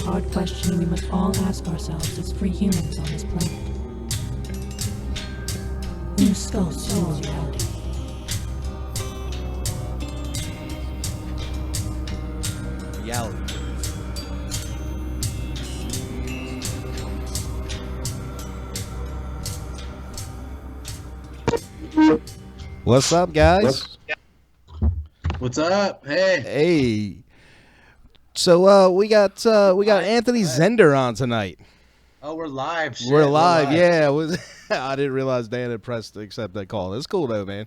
hard question we must all ask ourselves as free humans on this planet. Who sculpts your reality? Reality. What's up, guys? What's up? Hey. Hey. So we got Anthony Zender on tonight. Oh, we're live. Shit. We're live. Yeah. I didn't realize Dan had pressed accept that call. It's cool though, man.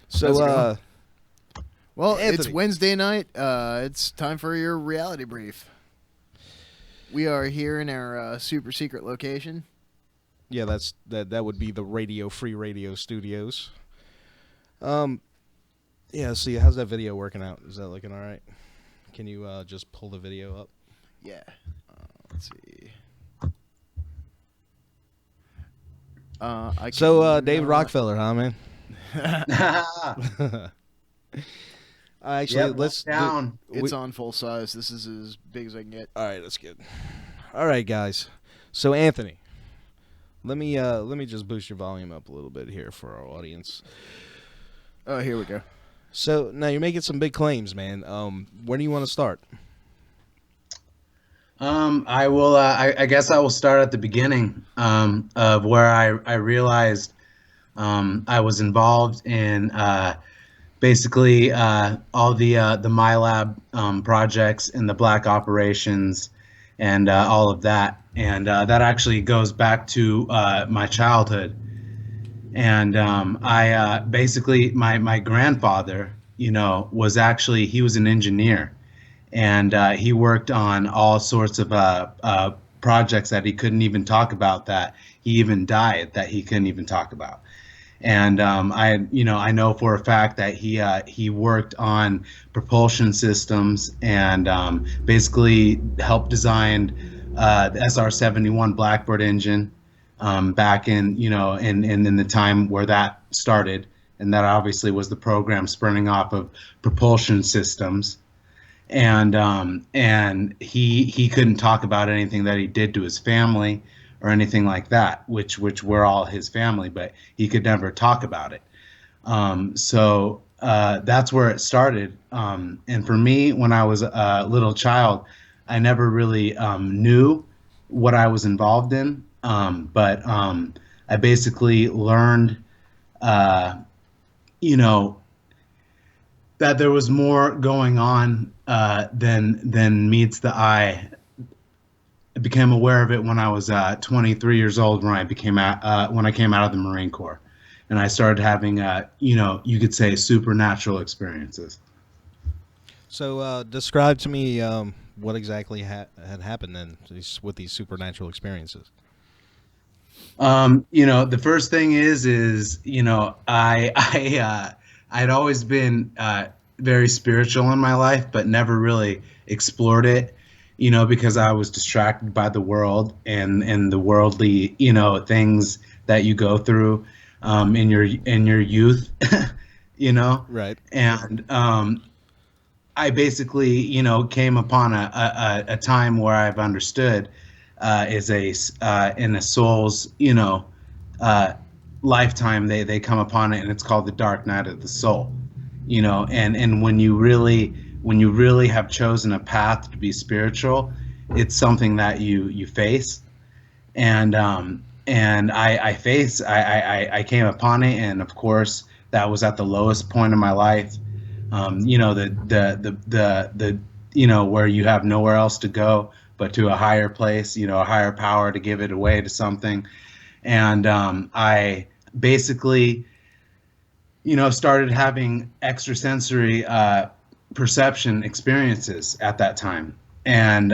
So well, Anthony. It's Wednesday night. It's time for your reality brief. We are here in our super secret location. Yeah, that would be the Free Radio Studios. Yeah, see, how's that video working out? Is that looking all right? Can you just pull the video up? Yeah. Let's see. David Rockefeller, huh, man? Actually, let's down. It's on full size. This is as big as I can get. All right, that's good. All right, guys. So, Anthony, let me just boost your volume up a little bit here for our audience. Oh, here we go. So now you're making some big claims, man. Where do you want to start? I will. I guess I will start at the beginning of where I realized I was involved in basically all the MyLab projects and the black operations and all of that, and that actually goes back to my childhood. And I basically my grandfather, he was an engineer, and he worked on all sorts of projects that he couldn't even talk about, that he even died that he couldn't even talk about. And I know for a fact that he worked on propulsion systems and basically helped design the SR-71 Blackbird engine. Back in in the time where that started, and that obviously was the program spurning off of propulsion systems, and he couldn't talk about anything that he did to his family or anything like that, which we're all his family, but he could never talk about it. So that's where it started. And for me, when I was a little child, I never really knew what I was involved in. But I basically learned, that there was more going on than meets the eye. I became aware of it when I was 23 years old, when I came out of the Marine Corps, and I started having, you could say, supernatural experiences. So describe to me what exactly had happened then with these supernatural experiences. The first thing is I'd always been very spiritual in my life, but never really explored it, because I was distracted by the world and the worldly, things that you go through in your youth, Right. And I basically, came upon a time where I've understood is in a soul's lifetime they come upon it, and it's called the dark night of the soul, and when you really have chosen a path to be spiritual, it's something that you face, and I came upon it, and of course that was at the lowest point of my life, the where you have nowhere else to go but to a higher place, a higher power to give it away to something. And I basically, started having extrasensory perception experiences at that time. And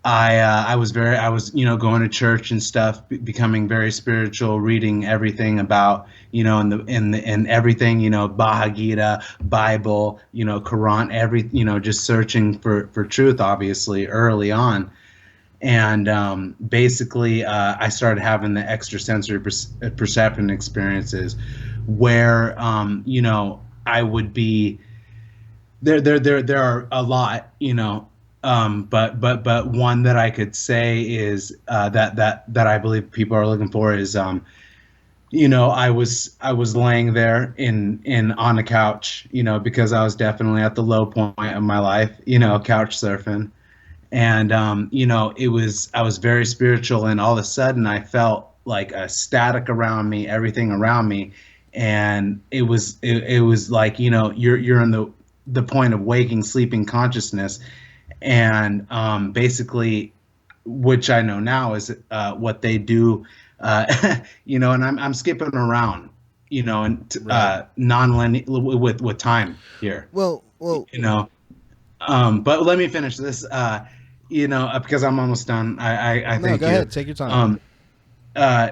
I was going to church and stuff, becoming very spiritual, reading everything about, and everything, Bhagavad Gita, Bible, Quran, just searching for truth, obviously, early on. And basically, I started having the extrasensory perception experiences where, I would be there are a lot, but one that I could say is that I believe people are looking for is I was laying there in on the couch, because I was definitely at the low point of my life, couch surfing. And I was very spiritual, and all of a sudden I felt like a static around me, everything around me. And it was like, you're in the point of waking, sleeping consciousness. And basically, which I know now is what they do, and I'm skipping around, and Right. non-linear with time here, Well, but let me finish this, because I'm almost done. I No, thank go you. ahead. Take your time. Um, uh,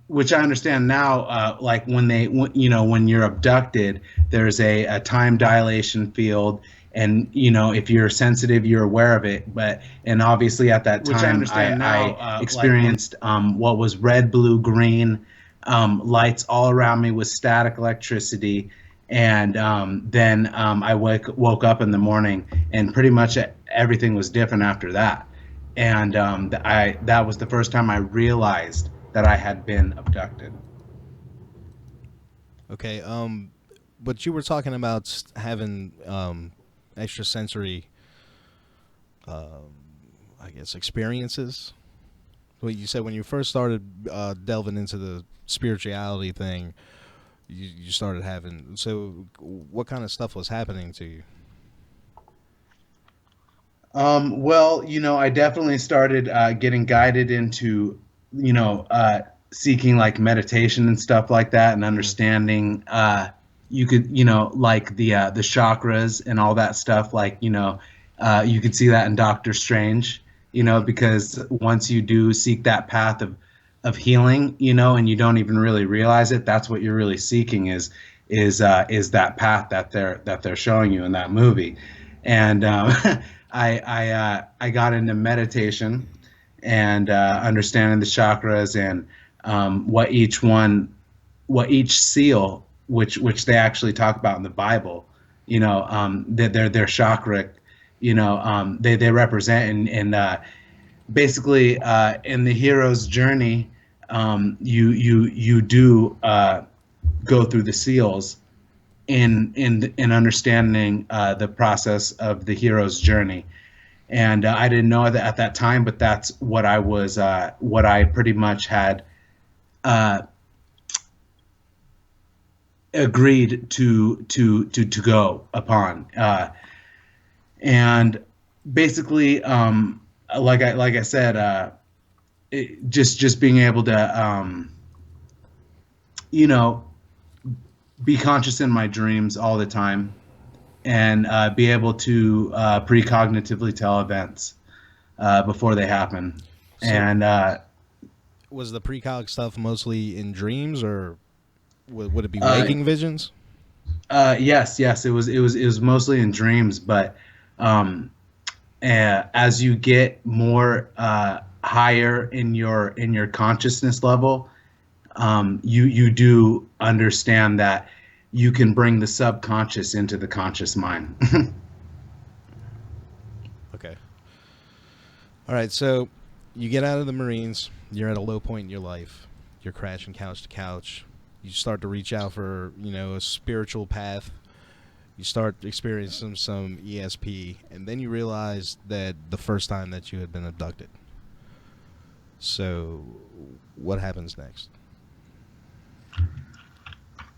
which I understand now, like when you're abducted, there's a time dilation field, and if you're sensitive, you're aware of it. And obviously at that time, which I understand now, I experienced what was red, blue, green lights all around me with static electricity. And then I woke up in the morning, and pretty much everything was different after that. And that was the first time I realized that I had been abducted. Okay. But you were talking about having extrasensory, I guess, experiences. Well, you said when you first started delving into the spirituality thing, you started having. So, what kind of stuff was happening to you? Well, I definitely started getting guided into, seeking like meditation and stuff like that, and Mm-hmm. understanding. You could, like the chakras and all that stuff. Like, you could see that in Doctor Strange. Mm-hmm. Because once you do seek that path of healing, and you don't even really realize it, that's what you're really seeking is that path that they're showing you in that movie. And I got into meditation and understanding the chakras, and what each seal, which they actually talk about in the Bible, that they're chakra, they represent. And basically, in the hero's journey, you do go through the seals in understanding the process of the hero's journey. And I didn't know that at that time, but that's what I pretty much had uh, agreed to go upon. And basically, like I said, just being able to you know be conscious in my dreams all the time, and be able to precognitively tell events before they happen. So, And was the precog stuff mostly in dreams, or would it be uh, waking visions? yes, it was mostly in dreams, but as you get more higher in your consciousness level, you do understand that you can bring the subconscious into the conscious mind. Okay. All right. So, you get out of the Marines. You're at a low point in your life. You're crashing couch to couch. You start to reach out for a spiritual path. You start experiencing some ESP, and then you realize that the first time that you had been abducted. So, what happens next?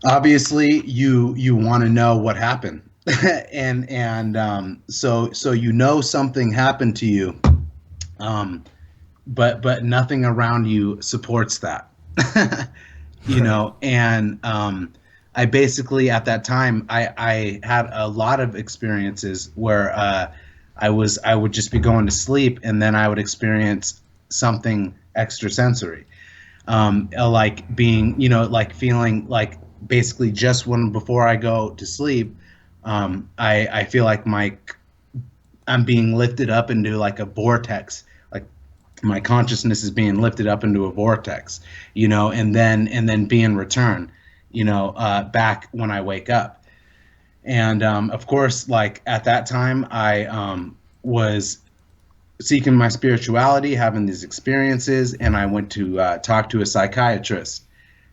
Obviously, you want to know what happened, and so something happened to you, um, but nothing around you supports that. Right. And I basically at that time I had a lot of experiences where I would just be going to sleep, and then I would experience something extrasensory, like being, like feeling like basically just when before I go to sleep, I feel like I'm being lifted up into like a vortex, like my consciousness is being lifted up into a vortex, and then being returned, back when I wake up. And of course, like at that time, I was seeking my spirituality, having these experiences, and I went to talk to a psychiatrist,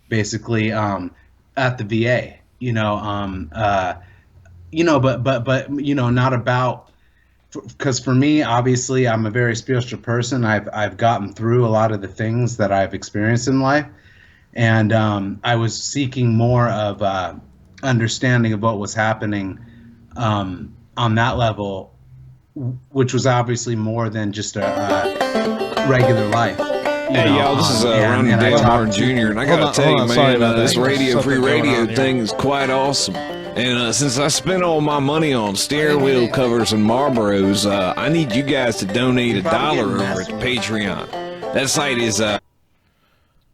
basically at the VA. Not about, because for me, obviously, I'm a very spiritual person. I've gotten through a lot of the things that I've experienced in life, and I was seeking more of understanding of what was happening on that level, which was obviously more than just a regular life. Hey y'all, this is Ronnie and I Dale Martin talked to- Jr. and I Hold gotta on, tell hold you, on, sorry man, about that. this radio Something free going radio on here. thing is quite awesome. And since I spent all my money on steering wheel covers and Marlboros, I need you guys to donate You're probably $1 getting over at messed Patreon. That site is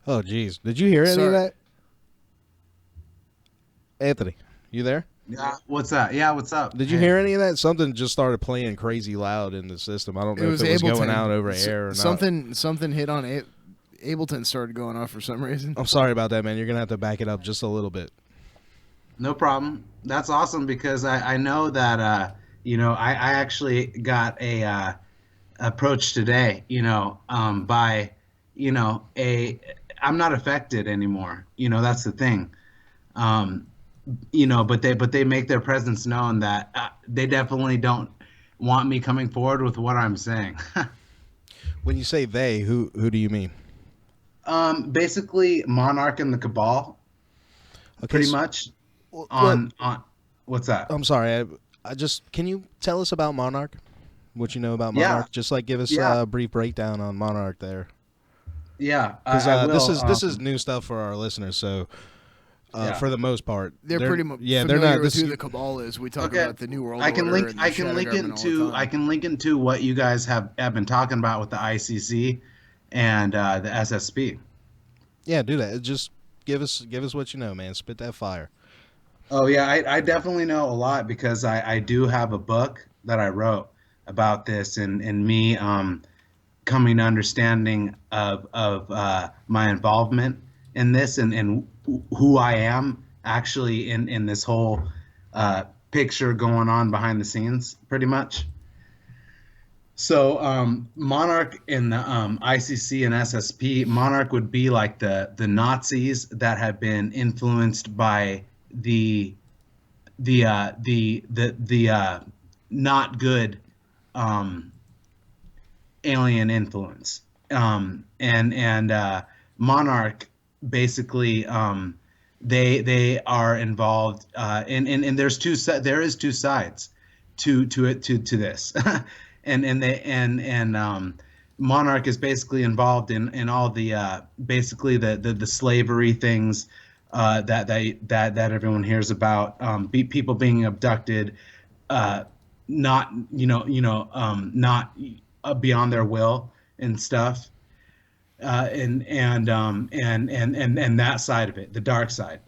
Oh, geez. Did you hear any of Sorry. that? Anthony, you there? Yeah, what's that? Yeah, what's up? Did you hear any of that? Something just started playing crazy loud in the system. I don't know if it was going out over air or not. Something hit on Ableton started going off for some reason. I'm sorry about that, man. You're going to have to back it up just a little bit. No problem. That's awesome because I know that I actually got a approach today, by I'm not affected anymore. That's the thing. But they make their presence known that they definitely don't want me coming forward with what I'm saying. When you say they, who do you mean? Basically Monarch and the Cabal, Okay, pretty so- much. well, On what's that? I'm sorry. I just can you tell us about Monarch? What you know about Yeah. Monarch? Just like give us Yeah. a brief breakdown on Monarch there, Yeah, because I this will, is new stuff for our listeners. So Yeah. for the most part, They're pretty much yeah. familiar They're not. with This who is, the Cabal is. We talk Okay. about the New World I can Order link. and the I can Shadow link Government all the into. time. I can link into what you guys have been talking about with the ICC and the SSP. yeah, do that. Just give us what you know, man. Spit that fire. Oh yeah, I definitely know a lot because I do have a book that I wrote about this and me coming to understanding of my involvement in this and who I am actually in this whole picture going on behind the scenes, pretty much. So Monarch in the ICC and SSP, Monarch would be like the Nazis that have been influenced by the not good um, alien influence. And Monarch basically they are involved and there is two sides to this. and Monarch is basically involved in all the basically the slavery things that everyone hears about, people being abducted, not not beyond their will and stuff, and that side of it, the dark side.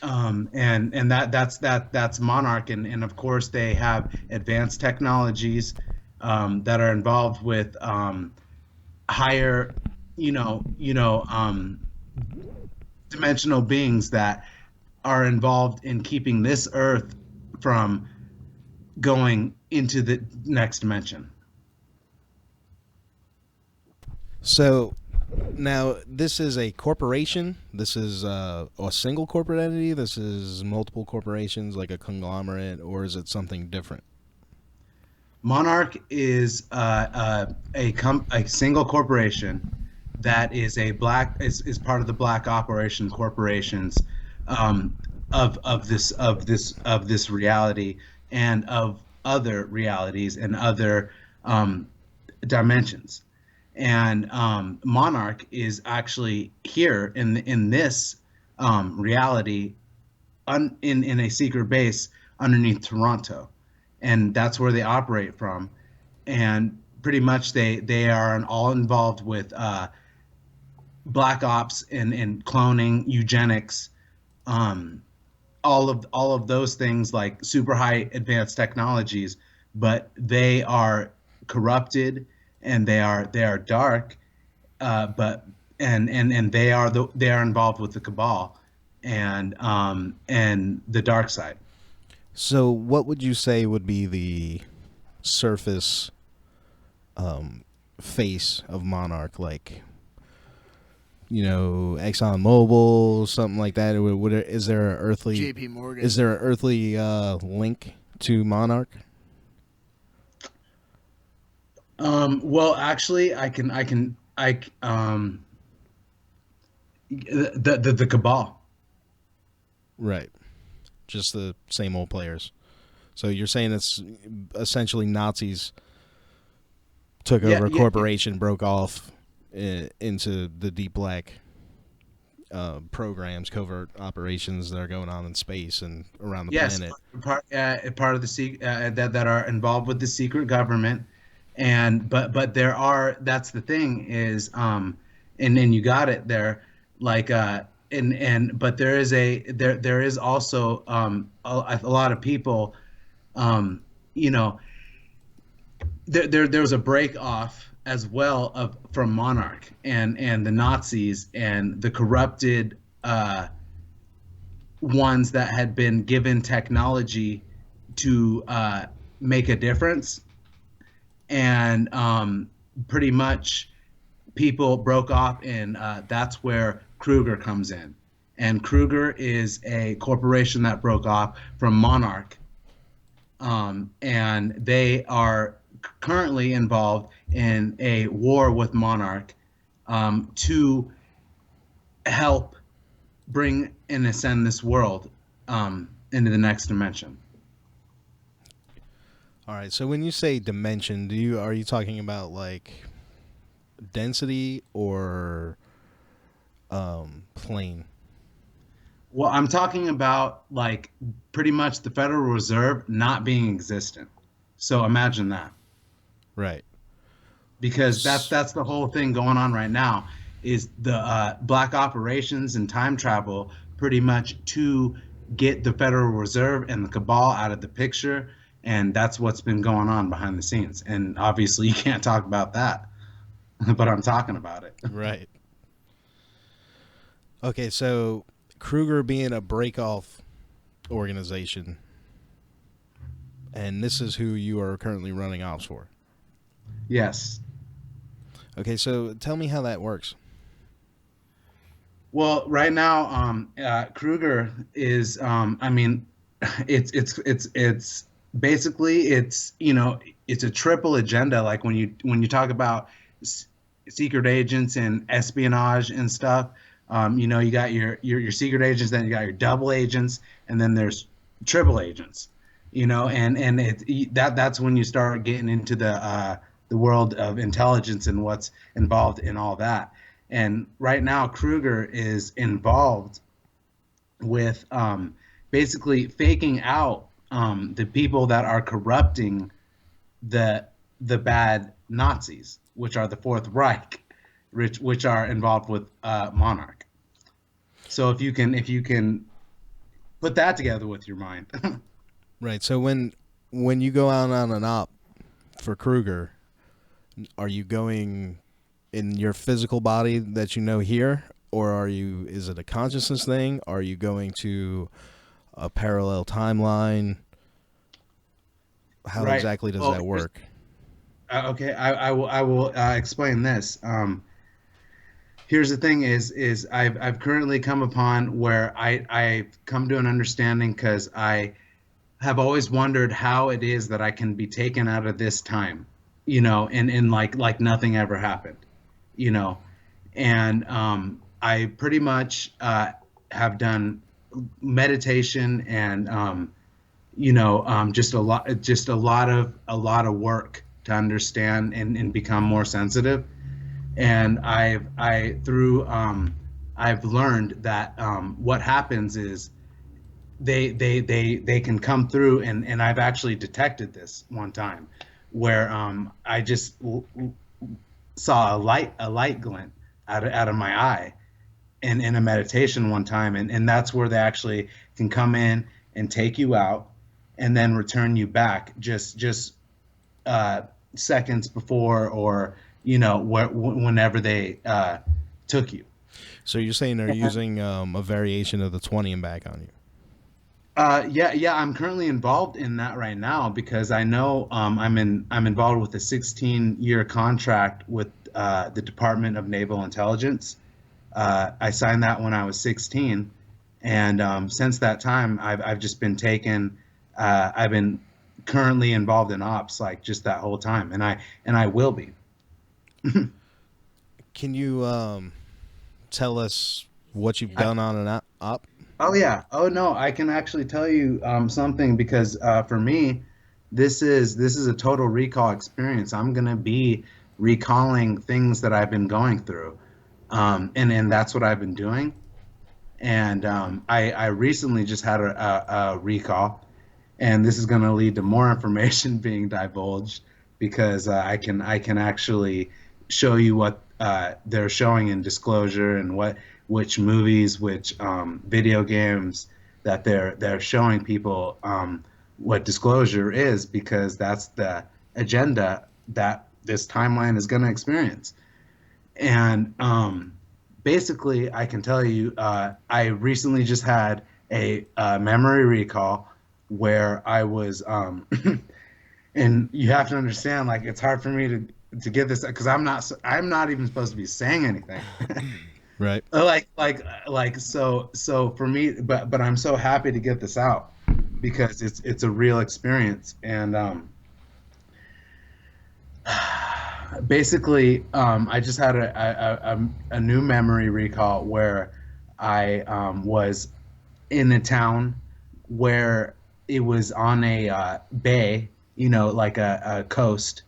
And that's Monarch, and of course they have advanced technologies that are involved with higher, dimensional beings that are involved in keeping this Earth from going into the next dimension. So now this is a corporation. This is a single corporate entity. This is multiple corporations, like a conglomerate, or is it something different? Monarch is a single corporation that is is part of the Black Operation corporations of this reality and of other realities and other dimensions. And Monarch is actually here in this reality in a secret base underneath Toronto, and that's where they operate from. And pretty much they are all involved with black ops and cloning, eugenics, all of those things, like super high advanced technologies, but they are corrupted and they are dark, but and they are involved with the cabal and the dark side. So what would you say would be the surface face of Monarch? Like, ExxonMobil, something like that. Is there an earthly JP Morgan. Is there an earthly link to Monarch? Well, actually, the cabal. Right. Just the same old players. So you're saying it's essentially Nazis took over a corporation, broke off into the deep black programs, covert operations that are going on in space and around the planet. Part of the that are involved with the secret government, but there are, that's the thing is, and then you got it there, like but there is also a lot of people, there was a break off as well from Monarch and the Nazis and the corrupted ones that had been given technology to make a difference, and pretty much people broke off, and that's where Kruger comes in. And Kruger is a corporation that broke off from Monarch, and they are currently involved in a war with Monarch to help bring and ascend this world into the next dimension. All right. So when you say dimension, are you talking about like density or plane? Well, I'm talking about like pretty much the Federal Reserve not being existent. So imagine that. Right. Because that's the whole thing going on right now, is the black operations and time travel pretty much to get the Federal Reserve and the cabal out of the picture. And that's what's been going on behind the scenes. And obviously you can't talk about that, but I'm talking about it. Right. Okay, so Kruger being a break-off organization, and this is who you are currently running ops for. Yes. Okay, so tell me how that works. Well, right now, Kruger is, it's basically, it's a triple agenda. Like when you talk about secret agents and espionage and stuff, you got your secret agents, then you got your double agents, and then there's triple agents, and that's when you start getting into the world of intelligence and what's involved in all that. And right now, Kruger is involved with basically faking out the people that are corrupting the bad Nazis, which are the Fourth Reich, which are involved with Monarch. So if you can put that together with your mind. Right. So when you go out on an op for Kruger, are you going in your physical body that here, or is it a consciousness thing? Are you going to a parallel timeline? How exactly does that work? Okay, I will explain this. Here's the thing: is I've currently come upon where I've come to an understanding, because I have always wondered how it is that I can be taken out of this time, and like nothing ever happened, and I pretty much have done meditation and just a lot of work to understand and become more sensitive. And I've learned that what happens is they can come through, and I've actually detected this one time where I just saw a light glint out of my eye in a meditation one time, and that's where they actually can come in and take you out and then return you back just seconds before, or whenever they took you. So you're saying they're using a variation of the 20 and back on you? Yeah. I'm currently involved in that right now because I know I'm involved with a 16-year contract with the Department of Naval Intelligence. I signed that when I was 16, and since that time, I've just been taken. I've been currently involved in ops like just that whole time, and I will be. Can you tell us what you've done on an op? Oh yeah. Oh no, I can actually tell you something because for me, this is a total recall experience. I'm gonna be recalling things that I've been going through, and that's what I've been doing. And I recently just had a recall, and this is gonna lead to more information being divulged because I can actually show you what they're showing in disclosure and which movies, which video games that they're showing people what disclosure is because that's the agenda that this timeline is going to experience. And basically, I can tell you, I recently just had a memory recall where I was, and you have to understand, like it's hard for me to get this because I'm not even supposed to be saying anything. Right. So for me, but I'm so happy to get this out because it's a real experience. And basically I just had a new memory recall where I was in a town where it was on a bay, like a coast,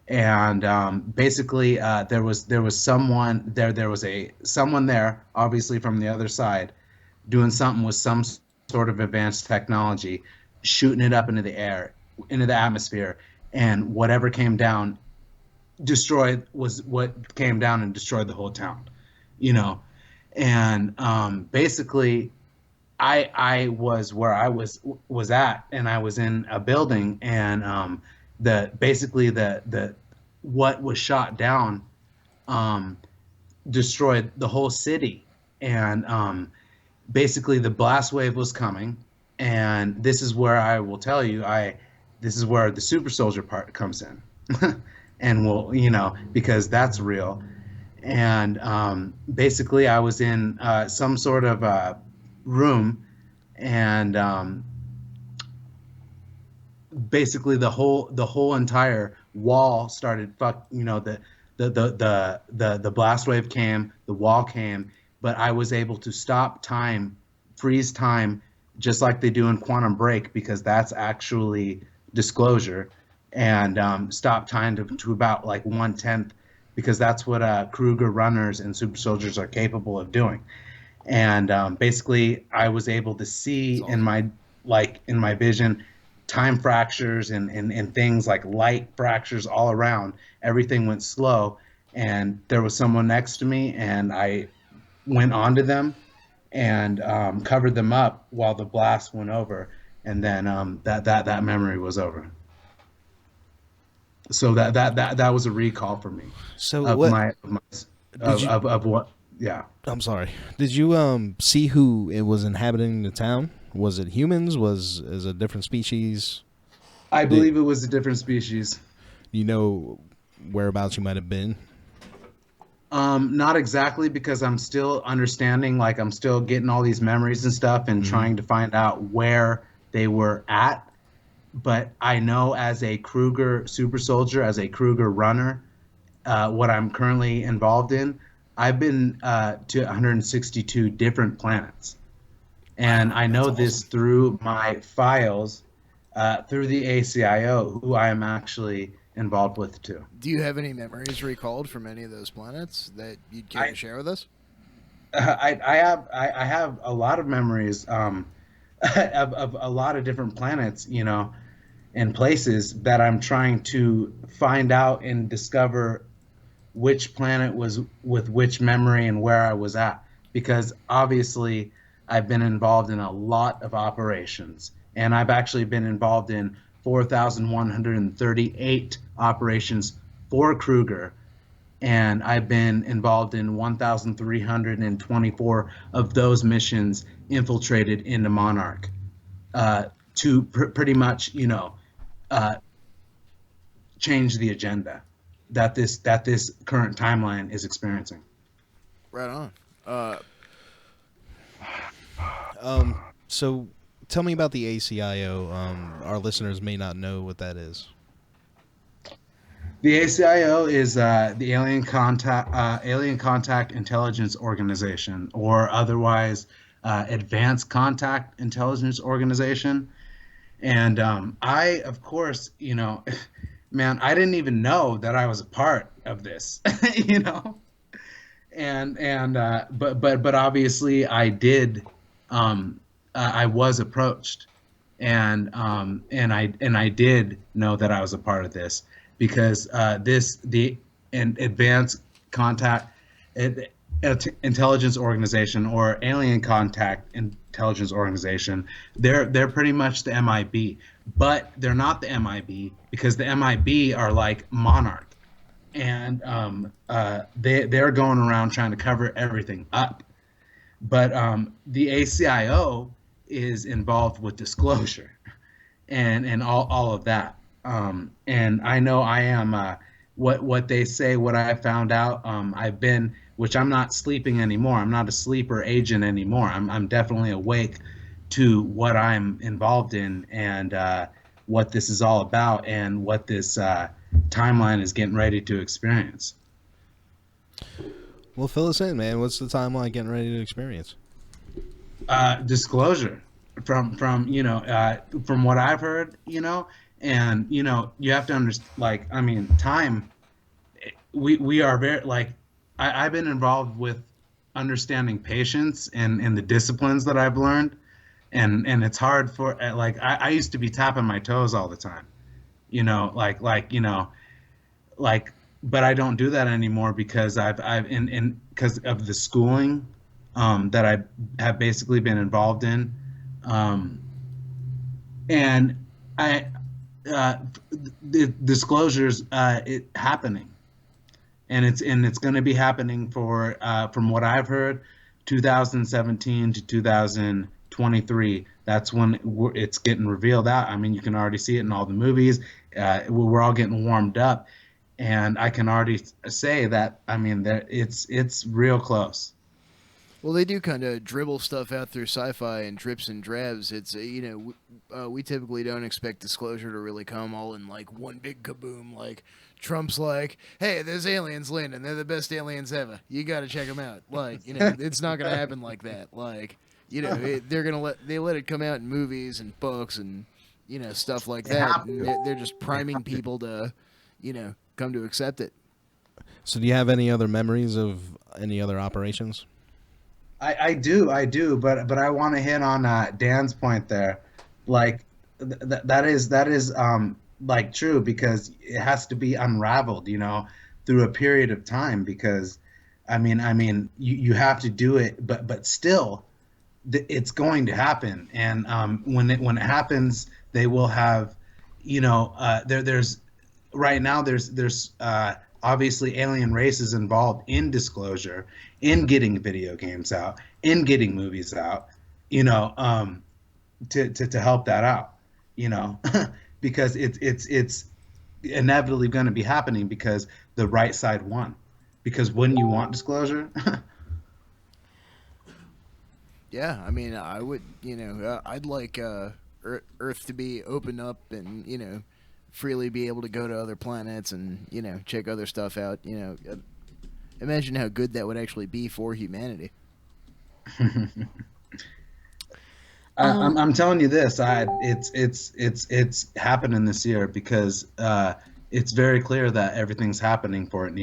and basically there was someone there, obviously from the other side, doing something with some sort of advanced technology, shooting it up into the air, into the atmosphere, and whatever came down destroyed was what came down and destroyed the whole town, you know. And basically, I was where I was at, and I was in a building, and the what was shot down destroyed the whole city, and basically the blast wave was coming, and this is where I will tell you, this is where the super soldier part comes in, and because that's real. And basically I was in some sort of room, and basically the whole entire wall started the blast wave came, the wall came, but I was able to stop time, freeze time, just like they do in Quantum Break, because that's actually disclosure, and stop time to about like 1/10, because that's what Kruger runners and super soldiers are capable of doing. And basically I was able to see in my vision time fractures and things like light fractures all around. Everything went slow, and there was someone next to me, and I went onto them and covered them up while the blast went over, and then that memory was over. So that was a recall for me So of what my did you? of what. Yeah. I'm sorry. Did you see who it was inhabiting the town? Was it humans? Is a different species? I believe it was a different species. You know whereabouts you might have been? Not exactly, because I'm still understanding, like I'm still getting all these memories and stuff and trying to find out where they were at. But I know as a Kruger super soldier, as a Kruger runner, what I'm currently involved in, I've been to 162 different planets. And I know this through my files, through the ACIO, who I am actually involved with too. Do you have any memories recalled from any of those planets that you'd care to share with us? I have a lot of memories of a lot of different planets, and places that I'm trying to find out and discover which planet was with which memory and where I was at. Because obviously I've been involved in a lot of operations, and I've actually been involved in 4,138 operations for Kruger, and I've been involved in 1,324 of those missions infiltrated into Monarch. to pretty much, uh, change the agenda that this current timeline is experiencing. Right on. So tell me about the ACIO. Our listeners may not know what that is. The ACIO is the Alien Contact Intelligence Organization, or otherwise Advanced Contact Intelligence Organization. And I, of course, man, I didn't even know that I was a part of this, you know. But obviously I did. I was approached, and I did know that I was a part of this because the advanced contact it, intelligence organization, or alien contact intelligence organization, they're pretty much the MIB, but they're not the MIB because the MIB are like Monarch, and they're going around trying to cover everything up. But the ACIO is involved with disclosure and all of that. And I know I am what they say, what I found out. I've been, which I'm not sleeping anymore. I'm not a sleeper agent anymore. I'm definitely awake to what I'm involved in, and what this is all about, and what this timeline is getting ready to experience. Well, fill us in, man. What's the timeline getting ready to experience? Disclosure from from what I've heard, and you have to understand, like, I mean, time. We are very, like, I've been involved with understanding patience and the disciplines that I've learned, and it's hard for, like, I used to be tapping my toes all the time, like, but I don't do that anymore because I've in because of the schooling that I have basically been involved in, um, and I the disclosures it happening, and it's going to be happening for, from what I've heard, 2017 to 2023. That's when it's getting revealed out. I mean, you can already see it in all the movies. We're all getting warmed up, and I can already say that, I mean, that it's real close. Well, they do kind of dribble stuff out through sci-fi in drips and drabs. It's we typically don't expect disclosure to really come all in like one big kaboom. Like Trump's like, "Hey, there's aliens landing. They're the best aliens ever. You got to check them out." Like, it's not gonna happen like that. Like, they're gonna let it come out in movies and books and stuff like that. And they're just priming people to come to accept it. So do you have any other memories of any other operations? I do, but I want to hit on Dan's point there. Like, that is like true, because it has to be unraveled, through a period of time, because I mean you have to do it, but still it's going to happen, and when it happens, they will have, there's right now there's obviously alien races involved in disclosure, in getting video games out, in getting movies out, to help that out, because it's inevitably going to be happening because the right side won. Because when you want disclosure, Yeah, I mean, I would, I'd like Earth to be opened up and, freely be able to go to other planets and, check other stuff out. Imagine how good that would actually be for humanity. I'm telling you this, it's happening this year, because it's very clear that everything's happening for it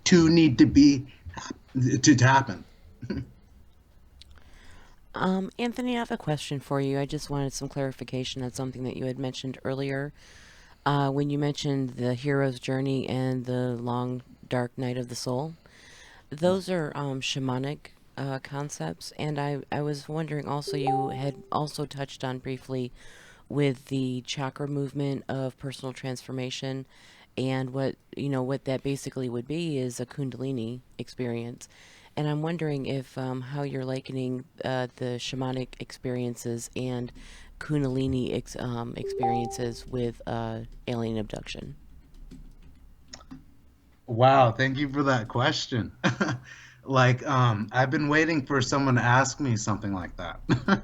to need to be to happen. Anthony, I have a question for you. I just wanted some clarification on something that you had mentioned earlier. When you mentioned the hero's journey and the long, dark night of the soul, those are shamanic concepts. And I was wondering also, you had also touched on briefly with the chakra movement of personal transformation, and what that basically would be is a kundalini experience. And I'm wondering if how you're likening the shamanic experiences and Kundalini experiences with alien abduction. Wow, thank you for that question. Like, I've been waiting for someone to ask me something like that.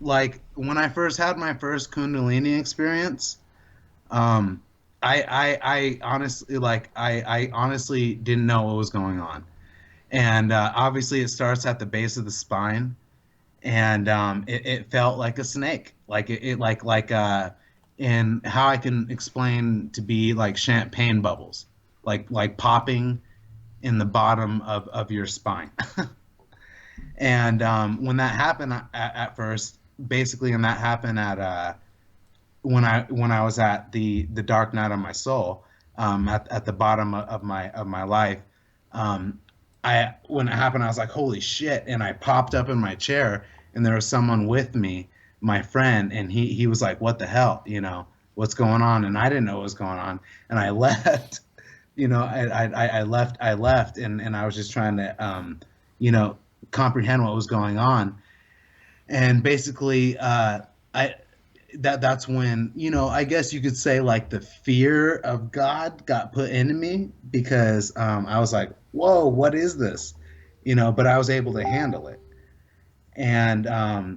Like when I first had my first Kundalini experience, um, I honestly, I honestly didn't know what was going on. And obviously, it starts at the base of the spine, and it felt like a snake, like and how I can explain to be like champagne bubbles, like popping in the bottom of your spine. And when that happened at first, basically, and that happened at when I was at the dark night of my soul, at the bottom of my life. I When it happened, I was like, "Holy shit!" And I popped up in my chair, and there was someone with me, my friend, and he was like, "What the hell? What's going on?" And I didn't know what was going on, and I left. I left, and I was just trying to you know comprehend what was going on. And basically, I that's when, I guess you could say, like, the fear of God got put into me, because I was like, whoa, what is this? But I was able to handle it. And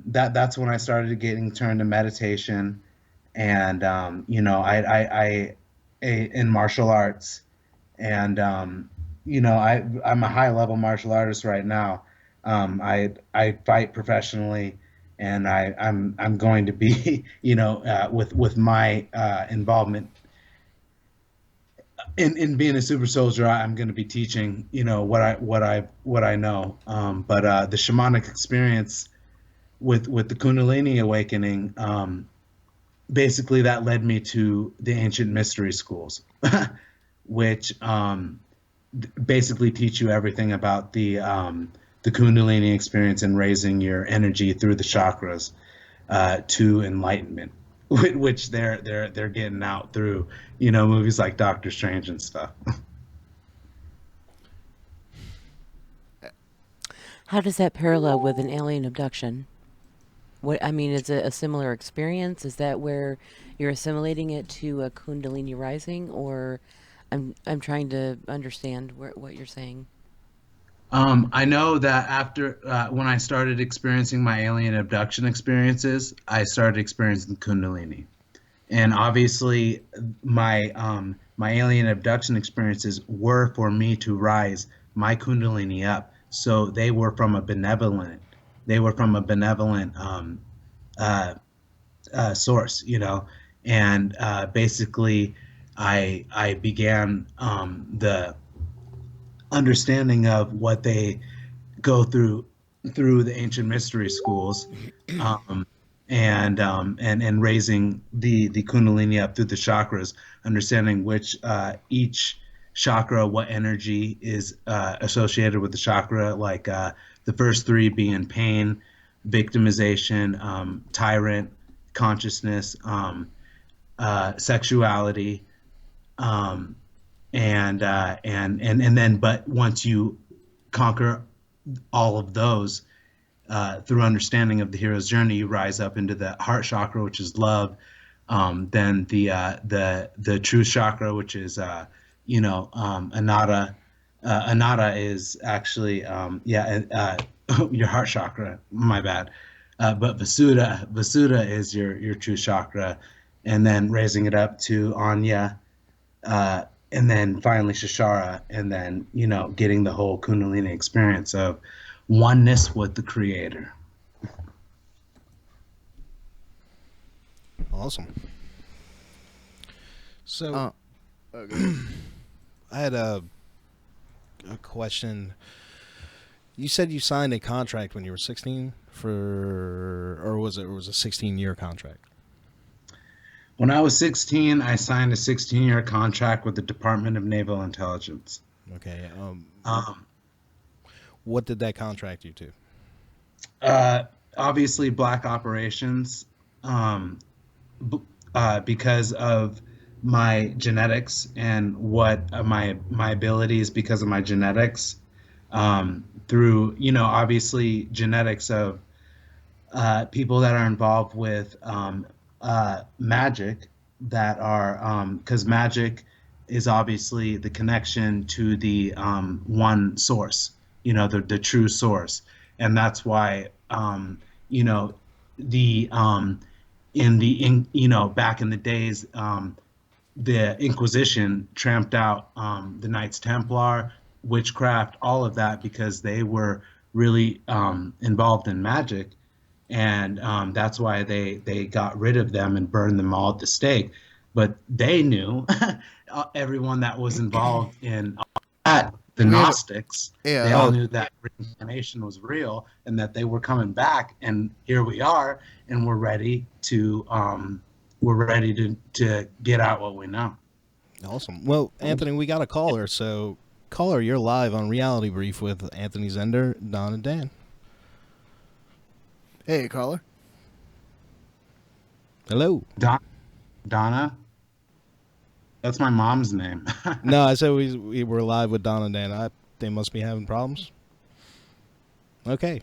that's when I started getting turned to meditation. And in martial arts. And I'm a high level martial artist right now. I fight professionally, and I'm going to be with my involvement in being a super soldier. I'm going to be teaching what I know. But the shamanic experience with the Kundalini awakening, basically that led me to the ancient mystery schools, which basically teach you everything about the Kundalini experience and raising your energy through the chakras to enlightenment, which they're getting out through movies like Doctor Strange and stuff. How does that parallel with an alien abduction? What I mean, is it a similar experience? Is that where you're assimilating it to a Kundalini rising, or I'm trying to understand what you're saying. I know that after when I started experiencing my alien abduction experiences, I started experiencing Kundalini. And obviously, my alien abduction experiences were for me to rise my Kundalini up. So they were from a benevolent uh, source, and basically, I began the understanding of what they go through the ancient mystery schools, um, and raising the Kundalini up through the chakras, understanding which each chakra, what energy is associated with the chakra, like the first three being pain, victimization, tyrant, consciousness, sexuality, um, and then, but once you conquer all of those through understanding of the hero's journey, you rise up into the heart chakra, which is love. Then the true chakra, which is anata. Anata is actually your heart chakra. My bad. But Vasuddha is your true chakra, and then raising it up to Anya, and then finally Shashara, and then getting the whole Kundalini experience of oneness with the Creator. Awesome. So Okay. I had a question. You said you signed a contract when you were 16 or was it a 16-year contract? When I was 16, I signed a 16-year contract with the Department of Naval Intelligence. Okay. Um, What did that contract you to? Obviously, black operations, because of my genetics and what my abilities because of my genetics. through, obviously genetics of people that are involved with magic, that are, because magic is obviously the connection to the one source, the true source. And that's why, you know, the back in the days, the Inquisition tramped out the Knights Templar, witchcraft, all of that, because they were really involved in magic, and that's why they got rid of them and burned them all at the stake. But they knew everyone that was involved in that, the We have- Gnostics, Yeah. they all knew that reincarnation was real and that they were coming back. And here we are, and we're ready to get out what we know. Awesome. Well, Anthony, we got a caller. So, caller, you're live on Reality Brief with Anthony Zender, Don, and Dan. Hey, caller. Hello. Donna, that's my mom's name. No, I said we were live with Don and Dan. They must be having problems. Okay.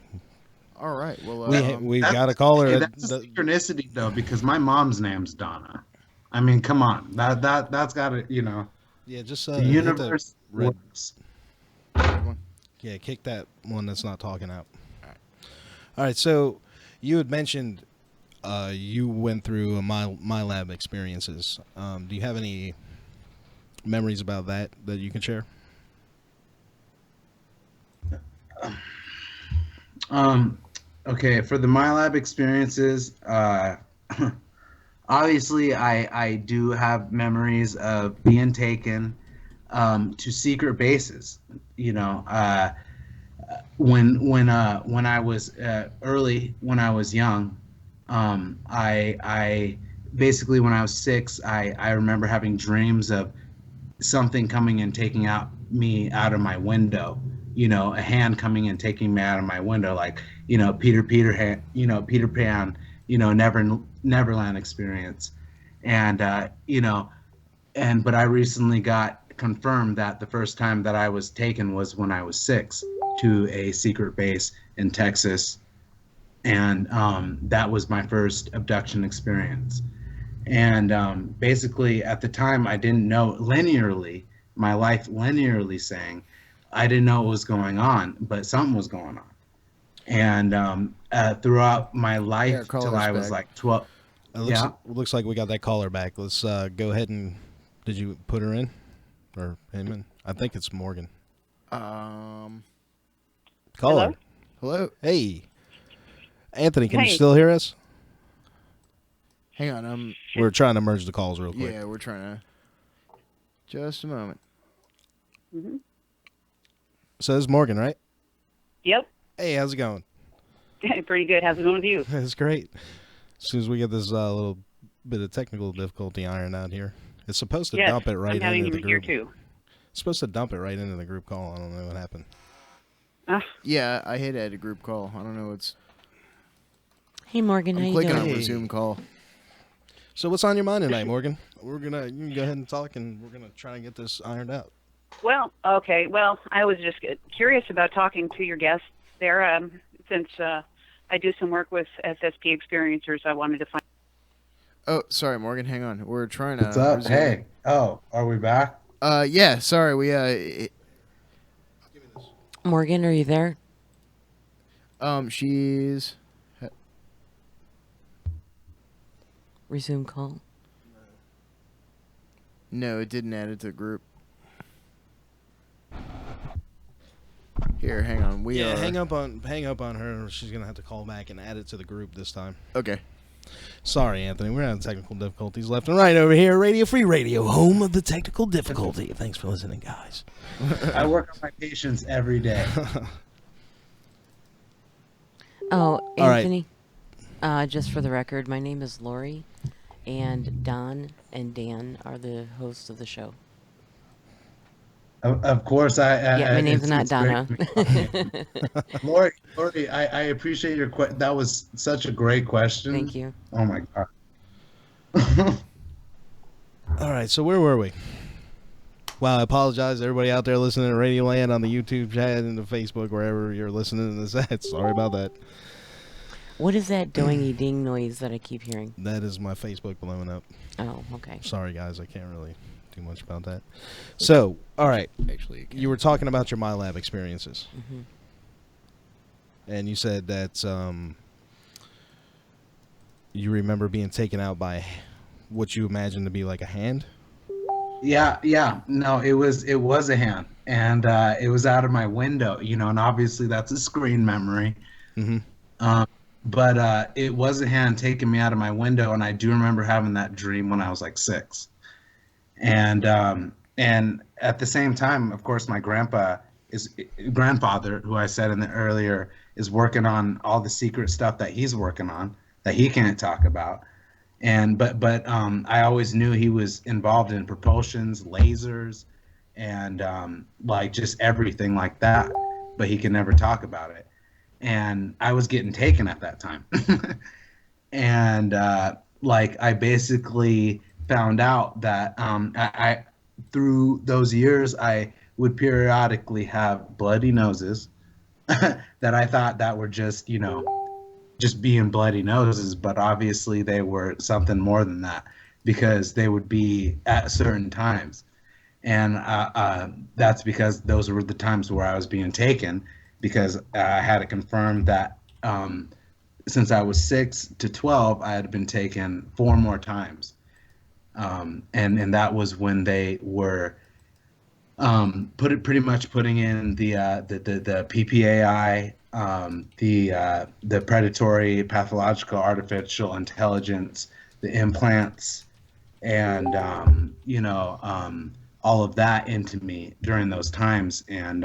All right. Well, We got a caller. Hey, that's a synchronicity though, because my mom's name's Donna. I mean, come on, that's got to, Yeah, just the hit the universe red. works. Yeah, kick that one that's not talking out. All right. So you had mentioned you went through my lab experiences. Do you have any memories about that you can share? Okay, for the MyLab experiences, obviously I do have memories of being taken to secret bases. When I was when I was young, I basically, when I was 6, I remember having dreams of something coming and taking me out of my window. A hand coming and taking me out of my window, like, Peter Pan, Neverland experience. And but I recently got confirmed that the first time that I was taken was when I was 6 to a secret base in Texas, and that was my first abduction experience. And basically, at the time, I didn't know my life linearly saying, I didn't know what was going on, but something was going on. And throughout my life till I was like 12. Looks like we got that caller back. Let's go ahead and, did you put her in? Or him in? I think it's Morgan. Caller. hello. Hey. Anthony, can you Hey. still hear us? Hang on. We're trying to merge the calls real quick. Yeah, we're trying to. Just a moment. So this is Morgan, right? Yep. Hey, how's it going? Pretty good. How's it going with you? It's great. As soon as we get this little bit of technical difficulty ironed out here, it's supposed to Yes, dump it right I'm having into the you here group. too. It's supposed to dump it right into the group call. I don't know what happened. Yeah, I hit add a group call. I don't know what's. Hey, Morgan, how I'm you clicking doing? on Hey. resume call. So what's on your mind tonight, Morgan? You can go ahead and talk, and we're gonna try and get this ironed out. Well, okay. Well, I was just curious about talking to your guests there. Since I do some work with SSP experiencers, I wanted to find. Oh, sorry, Morgan. Hang on. We're trying to. What's up? resume. Hey. Oh, are we back? Yeah. Sorry. We. Morgan, are you there? She's. Resume call. No, it didn't add it to the group. Here, hang on. We are. hang up on her. She's gonna have to call back and add it to the group this time. Okay. Sorry, Anthony. We're having technical difficulties left and right over here. Radio Free Radio, home of the technical difficulty. Thanks for listening, guys. I work on my patients every day. Oh, All right. Anthony, just for the record, my name is Lori, and Don and Dan are the hosts of the show. Of course, Yeah, my name's not it's Donna. great. Lori, I appreciate your question. That was such a great question. Thank you. Oh my god. All right, so where were we? Wow, I apologize to everybody out there listening to Radio Land on the YouTube chat and the Facebook, wherever you're listening to this at. Sorry about that. What is that doingy ding noise that I keep hearing? That is my Facebook blowing up. Oh, okay. Sorry, guys. I can't really do much about that. So, all right. Actually, You were talking about your MyLab experiences. Mm-hmm. And you said that you remember being taken out by what you imagine to be like a hand. Yeah. No, it was a hand, and it was out of my window, and obviously that's a screen memory. Mm-hmm. But it was a hand taking me out of my window, and I do remember having that dream when I was like 6. And at the same time, of course, my grandfather, who I said in the earlier, is working on all the secret stuff that he's working on that he can't talk about. But I always knew he was involved in propulsions, lasers, and like just everything like that. But he could never talk about it. And I was getting taken at that time. And like I basically found out that I through those years I would periodically have bloody noses that I thought that were just just being bloody noses, but obviously they were something more than that, because they would be at certain times. And that's because those were the times where I was being taken, because I had it confirmed that since I was 6 to 12, I had been taken 4 more times. And that was when they were pretty much putting in the PPAI, the predatory pathological artificial intelligence, the implants, and all of that into me during those times. And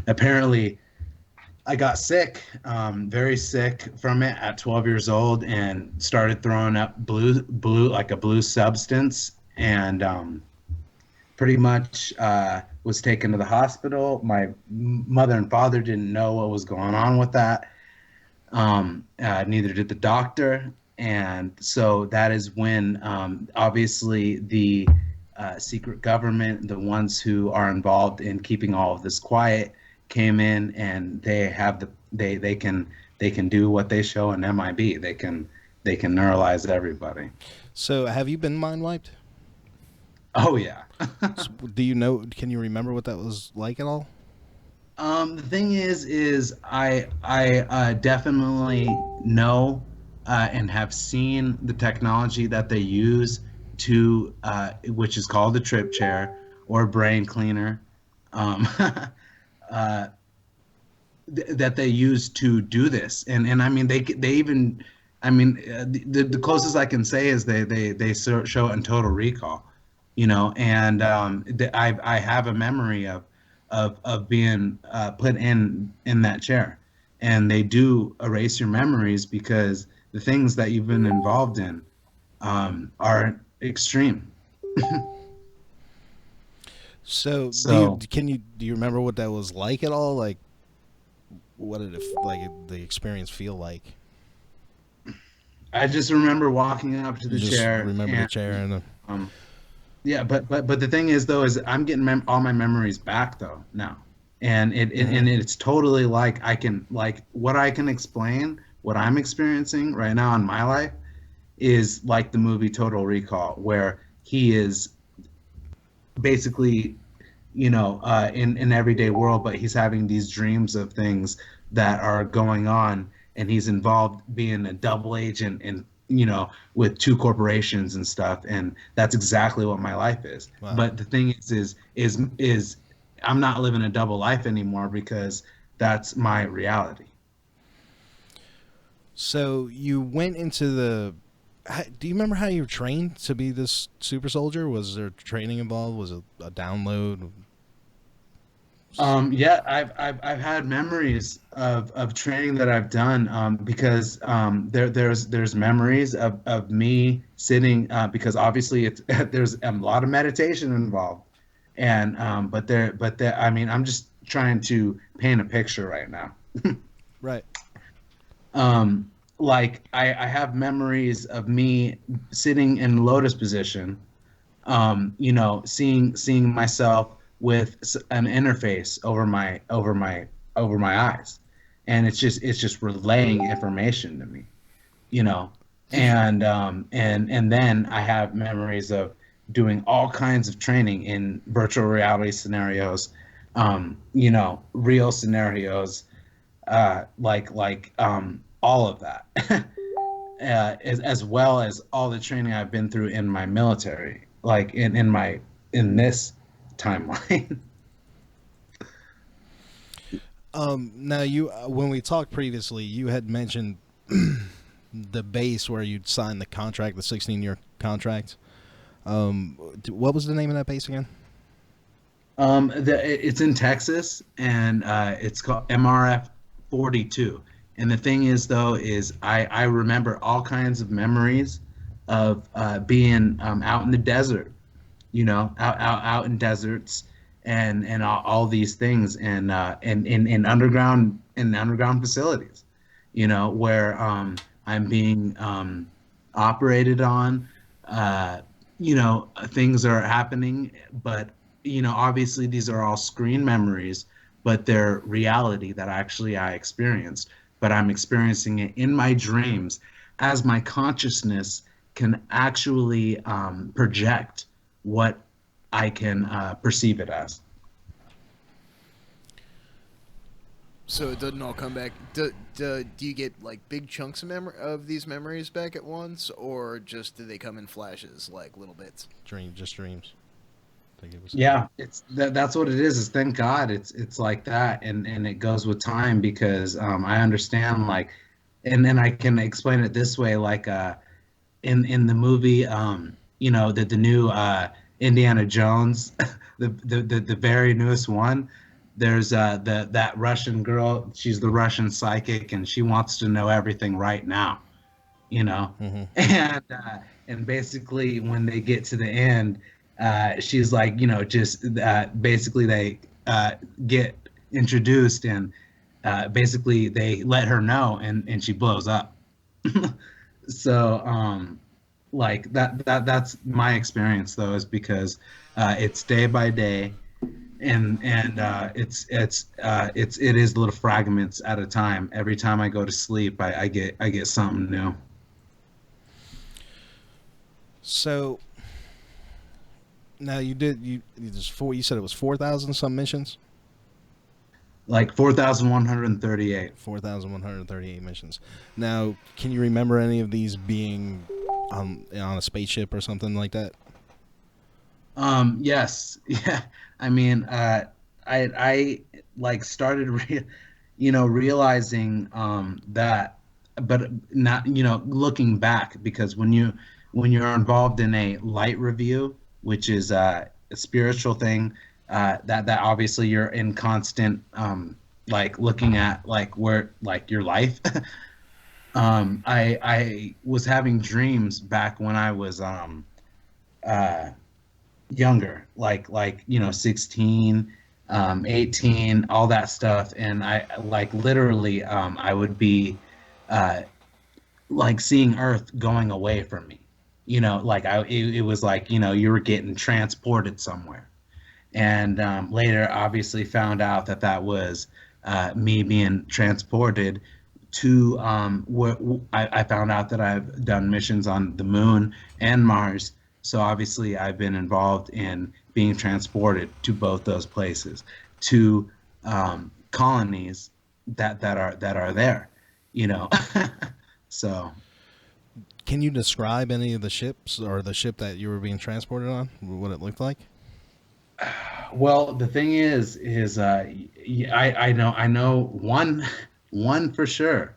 apparently I got sick, very sick from it at 12 years old, and started throwing up blue like a blue substance, and pretty much was taken to the hospital. My mother and father didn't know what was going on with that. Neither did the doctor. And so that is when obviously the secret government, the ones who are involved in keeping all of this quiet, came in, and they have they can do what they show in MIB. They can neuralize everybody. So have you been mind wiped? Oh yeah. So can you remember what that was like at all? The thing is I definitely know and have seen the technology that they use to which is called a trip chair or brain cleaner. That they use to do this, and I mean they even, I mean the closest I can say is they show it in Total Recall, and I have a memory of being put in that chair, and they do erase your memories because the things that you've been involved in are extreme. So do you remember what that was like at all? Like, what did the experience feel like? I just remember walking up to the chair. Remember the chair and the. Yeah, but the thing is though, is I'm getting all my memories back though now, and it's totally like what I can explain, what I'm experiencing right now in my life, is like the movie Total Recall, where he is basically, in everyday world, but he's having these dreams of things that are going on, and he's involved being a double agent and with 2 corporations and stuff, and that's exactly what my life is. Wow. But the thing is I'm not living a double life anymore, because that's my reality. So you went into do you remember how you were trained to be this super soldier? Was there training involved? Was it a download? Yeah, I've had memories of training that I've done, because there's memories of me sitting, because obviously there's a lot of meditation involved, and but I mean, I'm just trying to paint a picture right now. Right. Like I have memories of me sitting in lotus position, seeing myself with an interface over my eyes, and it's just relaying information to me, you know. And then I have memories of doing all kinds of training in virtual reality scenarios, real scenarios, all of that, as well as all the training I've been through in my military, like in this timeline. Now you, when we talked previously, you had mentioned the base where you'd signed the contract, the 16-year contract. What was the name of that base again? It's in Texas, and it's called MRF 42. And the thing is, though, is I remember all kinds of memories of being out in the desert, out in deserts, and all these things, and in underground facilities, where I'm being operated on. Things are happening, but obviously these are all screen memories, but they're reality that actually I experienced. But I'm experiencing it in my dreams, as my consciousness can actually project what I can perceive it as. So it doesn't all come back. Do you get like big chunks of these memories back at once, or just do they come in flashes, like little bits? Just dreams. I think it was. Yeah, that's what it is thank God it's like that, and it goes with time, because I understand, like, and then I can explain it this way, like in the movie, the new Indiana Jones, the very newest one. There's that Russian girl. She's the Russian psychic, and she wants to know everything right now, Mm-hmm. and basically when they get to the end, she's like, just basically they get introduced, and basically they let her know, and she blows up. So like that's my experience, though, is because it's day by day, and it is little fragments at a time. Every time I go to sleep, I get something new. So now you said it was 4,000 some missions. Like 4,138. 4,138 missions. Now, can you remember any of these being on a spaceship or something like that? Yes. Yeah. I mean, I like started realizing that, but not, looking back, because when you're involved in a light review, which is a spiritual thing, that obviously you're in constant like looking at, like, where, like, your life. I was having dreams back when I was uh younger, like 16, 18, all that stuff, and I, like, literally, I would be uh like seeing Earth going away from me, like it was like, you were getting transported somewhere. And later obviously found out that was me being transported to where I found out that I've done missions on the moon and Mars. So obviously I've been involved in being transported to both those places, to colonies that are there, you know. So Can you describe any of the ships or the ship that you were being transported on? What it looked like? well, the thing is I know one for sure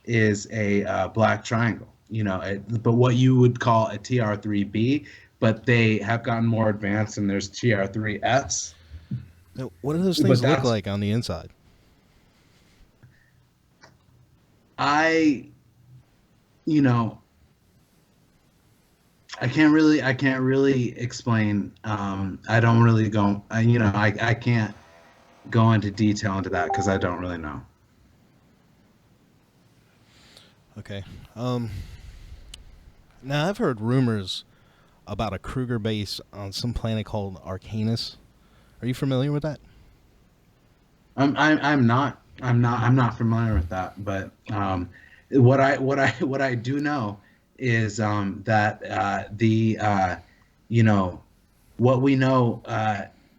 is a black triangle, but what you would call a TR3B, but they have gotten more advanced, and there's TR3S. Now, what do those But things look that's like on the inside? I you know I can't really explain. I don't really go. I can't go into detail into that because I don't really know. Okay. Now I've heard rumors about a Kruger base on some planet called Arcanus. Are you familiar with that? I'm not familiar with that, but what I do know is that you know, what we know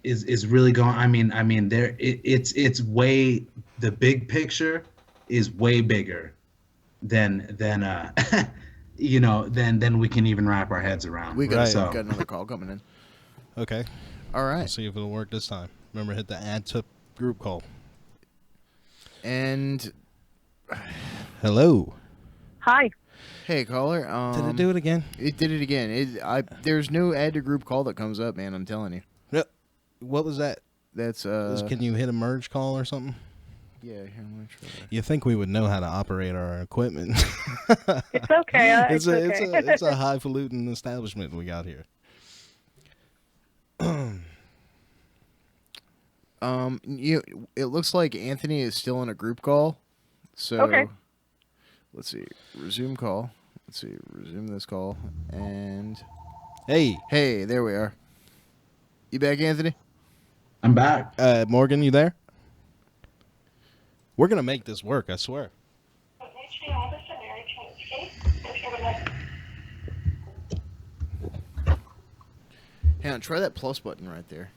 is really going. I mean, it's way, the big picture is way bigger than than we can even wrap our heads around. We got, Right. So got another call coming in. Okay. All right. Let's see if it'll work this time. Remember, hit the add to group call. And Hello. Hi. hey, caller. Did it do it again? It did it again. There's no add to group call that comes up, man. I'm telling you. Yep. What was that? That's Can you hit a merge call or something? yeah. Here, I'm gonna try. You think we would know how to operate our equipment? It's okay. it's a highfalutin establishment we got here. It looks like Anthony is still in a group call. So Okay. let's see. Resume call. Let's see. Resume this call. And Hey, hey, there we are. You back, Anthony? I'm back. Morgan, you there? We're gonna make this work, I swear. Hang on, try that plus button right there.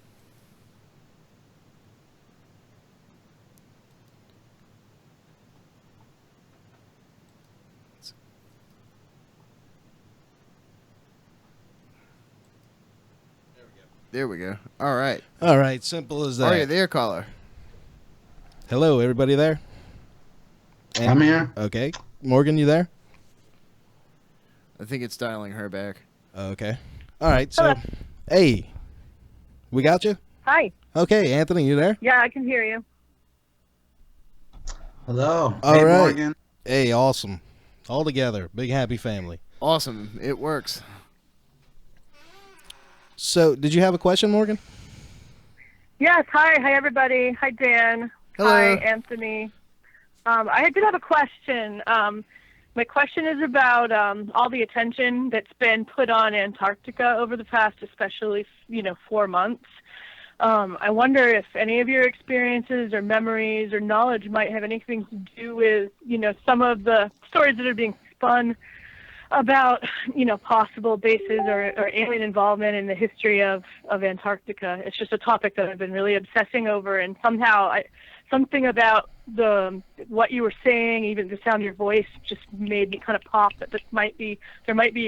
There we go. All right. All right, simple as that. Are you there, caller? Hello, everybody there? I'm here. Okay. Morgan, you there? I think it's dialing her back. Okay. All right, so, hey, we got you? Hi. Okay, Anthony, you there? Yeah, I can hear you. Hello. All Hey, right. Morgan. Hey, awesome. All together, big happy family. Awesome. It works. So, did you have a question, Morgan? Yes. Hi. Hi, everybody. Hi, Dan. Hello. Hi, Anthony. I did have a question. My question is about all the attention that's been put on Antarctica over the past, especially 4 months. I wonder if any of your experiences or memories or knowledge might have anything to do with, some of the stories that are being spun about, possible bases or alien involvement in the history of Antarctica. It's just a topic that I've been really obsessing over, and somehow something about what you were saying, even the sound of your voice, just made me kind of pop that there might be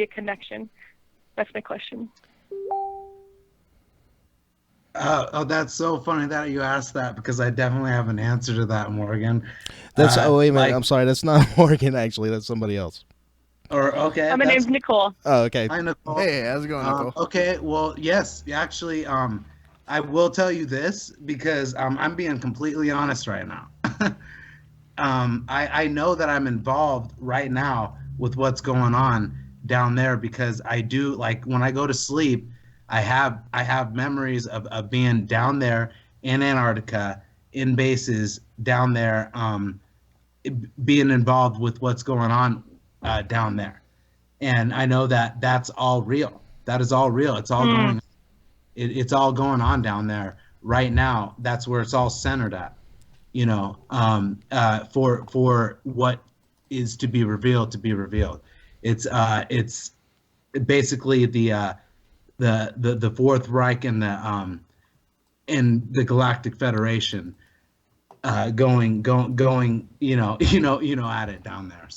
a connection. That's my question. Oh, that's so funny that you asked that, because I definitely have an answer to that, Morgan. That's wait a minute. like- I'm sorry. That's not Morgan. Actually, that's somebody else. Or okay. My name's Nicole. Oh, okay. Hi, Nicole. Hey, how's it going, Nicole? Okay, well, yes, actually, I will tell you this, because I'm being completely honest right now. I know that I'm involved right now with what's going on down there, because I do, like, when I go to sleep, I have memories of being down there in Antarctica, in bases down there, being involved with what's going on down there. And I know that that's all real. That is all real. It's all going. It's all going on down there right now. That's where it's all centered at. For what is to be revealed to be revealed. It's basically the Fourth Reich and the Galactic Federation going at it down there.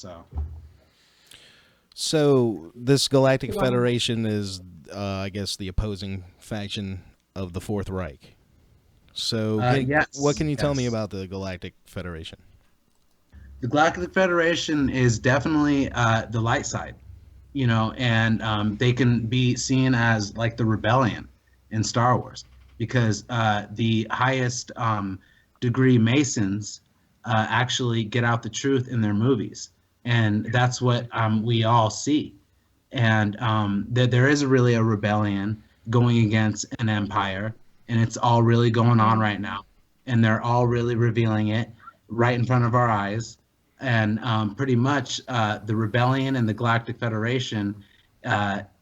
So this Galactic Federation is, I guess, the opposing faction of the Fourth Reich. So Yes, what can you tell me yes. about the Galactic Federation? The Galactic Federation is definitely the light side, and they can be seen as like the rebellion in Star Wars, because the highest degree Masons actually get out the truth in their movies. And that's what we all see. And there is really a rebellion going against an empire, and it's all really going on right now. And they're all really revealing it right in front of our eyes. And pretty much the rebellion and the Galactic Federation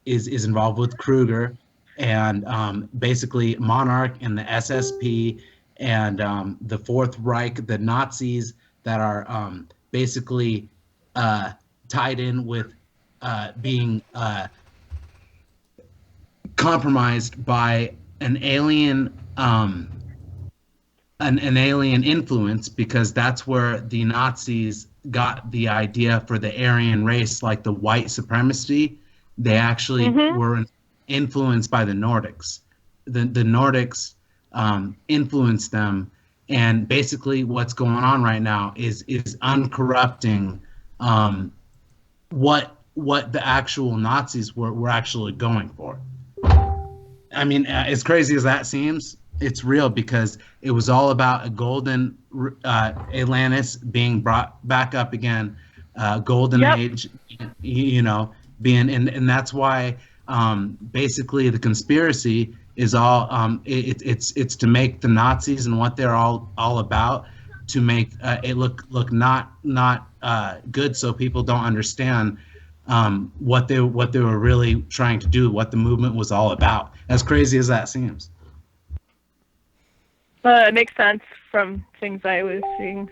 is involved with Kruger, and basically Monarch and the SSP and the Fourth Reich, the Nazis that are basically tied in with being compromised by an alien an alien influence, because that's where the Nazis got the idea for the Aryan race, like the white supremacy. They actually were influenced by the Nordics. The Nordics influenced them, and basically what's going on right now is uncorrupting what the actual Nazis were actually going for. I mean, as crazy as that seems, it's real, because it was all about a golden Atlantis being brought back up again, golden age, you know, being, and that's why basically the conspiracy is all it's to make the Nazis and what they're all about, to make it look not good, so people don't understand what they were really trying to do, what the movement was all about. As crazy as that seems. It makes sense from things I was seeing.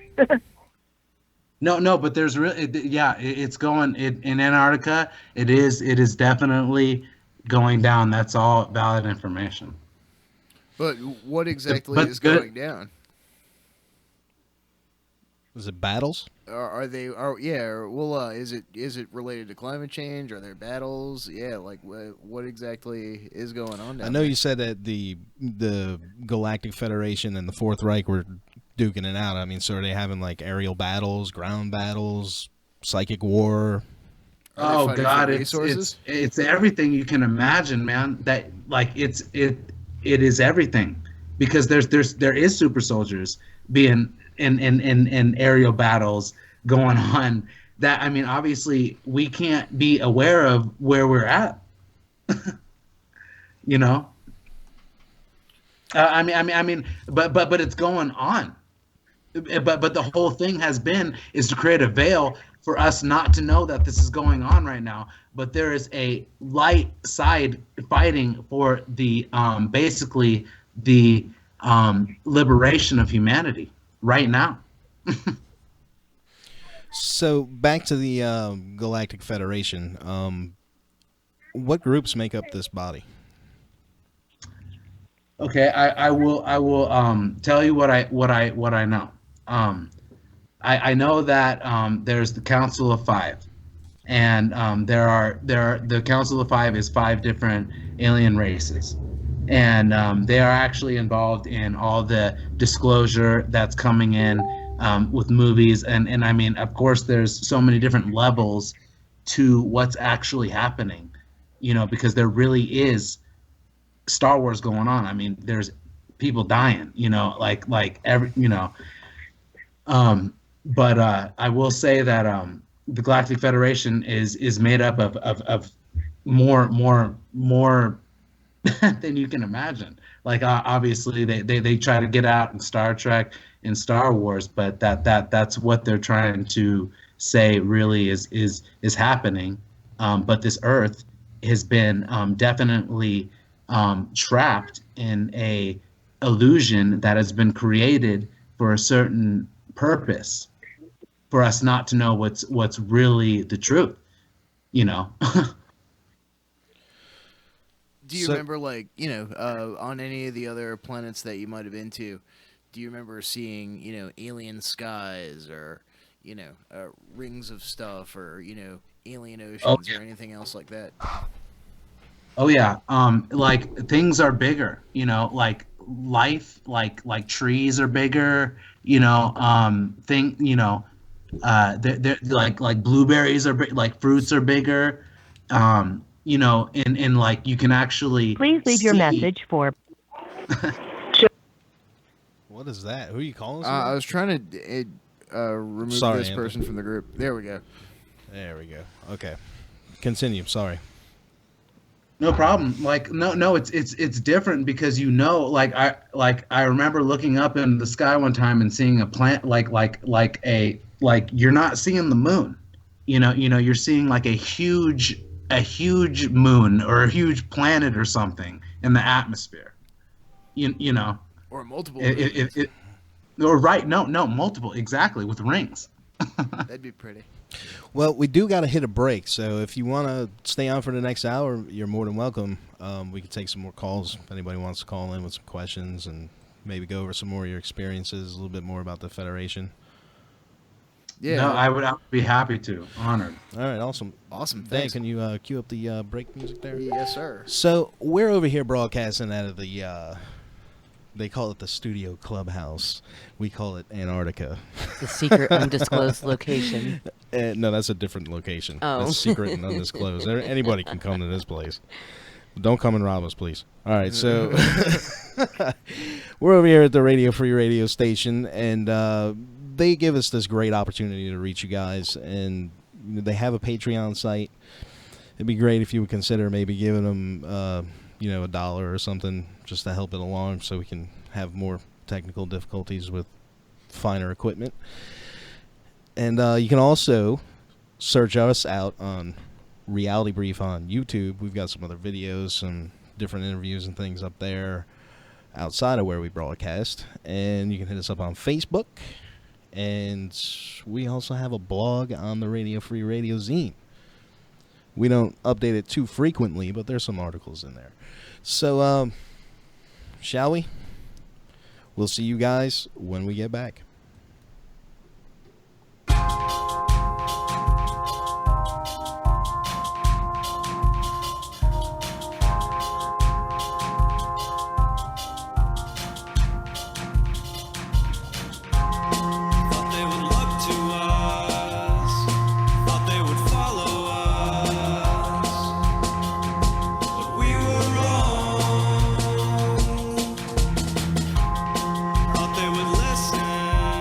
No, but there's really, it's going in Antarctica. It is definitely going down. That's all valid information. But what exactly is going down? Is it battles? Are they? Well, is it related to climate change? Are there battles? Yeah, like what exactly is going on down I know there? you said that the Galactic Federation and the Fourth Reich were duking it out. I mean, so are they having like aerial battles, ground battles, psychic war? Are they Oh fighting God, for resources? it's everything you can imagine, man. That like it is everything, because there is super soldiers being in aerial battles going on, that, I mean, obviously we can't be aware of where we're at. You know, I mean, but it's going on. But the whole thing is to create a veil for us not to know that this is going on right now. But there is a light side fighting for the basically the liberation of humanity right now. So back to the Galactic Federation. What groups make up this body? Okay, I will tell you what I know. I know that there's the Council of Five, and the Council of Five is 5 different alien races, and they are actually involved in all the disclosure that's coming in with movies, and I mean, of course, there's so many different levels to what's actually happening, you know, because there really is Star Wars going on. I mean, there's people dying, you know, like every, you know. But I will say that the Galactic Federation is made up of more than you can imagine. Like obviously they try to get out in Star Trek and Star Wars, but that's what they're trying to say really is happening. But this Earth has been definitely trapped in a illusion that has been created for a certain purpose, for us not to know what's really the truth, you know. Do you remember, like, you know, on any of the other planets that you might have been to, do you remember seeing, you know, alien skies, or, you know, rings of stuff, or, you know, alien oceans, or anything else like that? Oh yeah, like things are bigger, you know, like life, like trees are bigger, you know, you know, they're like blueberries are like fruits are bigger, you know, and like you can actually Please leave your message for. What is that? Who are you calling? I was trying to remove this Anthony. person from the group. There we go. There we go. Okay, continue. Sorry. No problem. Like no, it's different, because, you know, like I remember looking up in the sky one time and seeing a plant like you're not seeing the moon, you know, you're seeing like a huge a huge moon or a huge planet or something in the atmosphere. You know, Or multiple. or right? No, multiple, exactly, with rings. That'd be pretty. Well, we do got to hit a break, so if you want to stay on for the next hour, you're more than welcome. We can take some more calls if anybody wants to call in with some questions and maybe go over some more of your experiences, a little bit more about the Federation. Yeah, no, I would be happy to. Honored. All right, awesome. Awesome. Dan, Thanks. can you cue up the break music there? Yes, sir. So we're over here broadcasting out of the, they call it the studio clubhouse. We call it Antarctica. The secret undisclosed location. No, that's a different location. Oh. That's secret and undisclosed. Anybody can come to this place. Don't come and rob us, please. All right, so we're over here at the Radio Free Radio Station, and they give us this great opportunity to reach you guys, and they have a Patreon site. It'd be great if you would consider maybe giving them, $1 or something just to help it along so we can have more technical difficulties with finer equipment. And you can also search us out on Reality Brief on YouTube. We've got some other videos, some different interviews and things up there outside of where we broadcast. And you can hit us up on Facebook. And we also have a blog on the Radio Free Radio Zine. We don't update it too frequently, but there's some articles in there. So, shall we? We'll see you guys when we get back. Thought they would listen.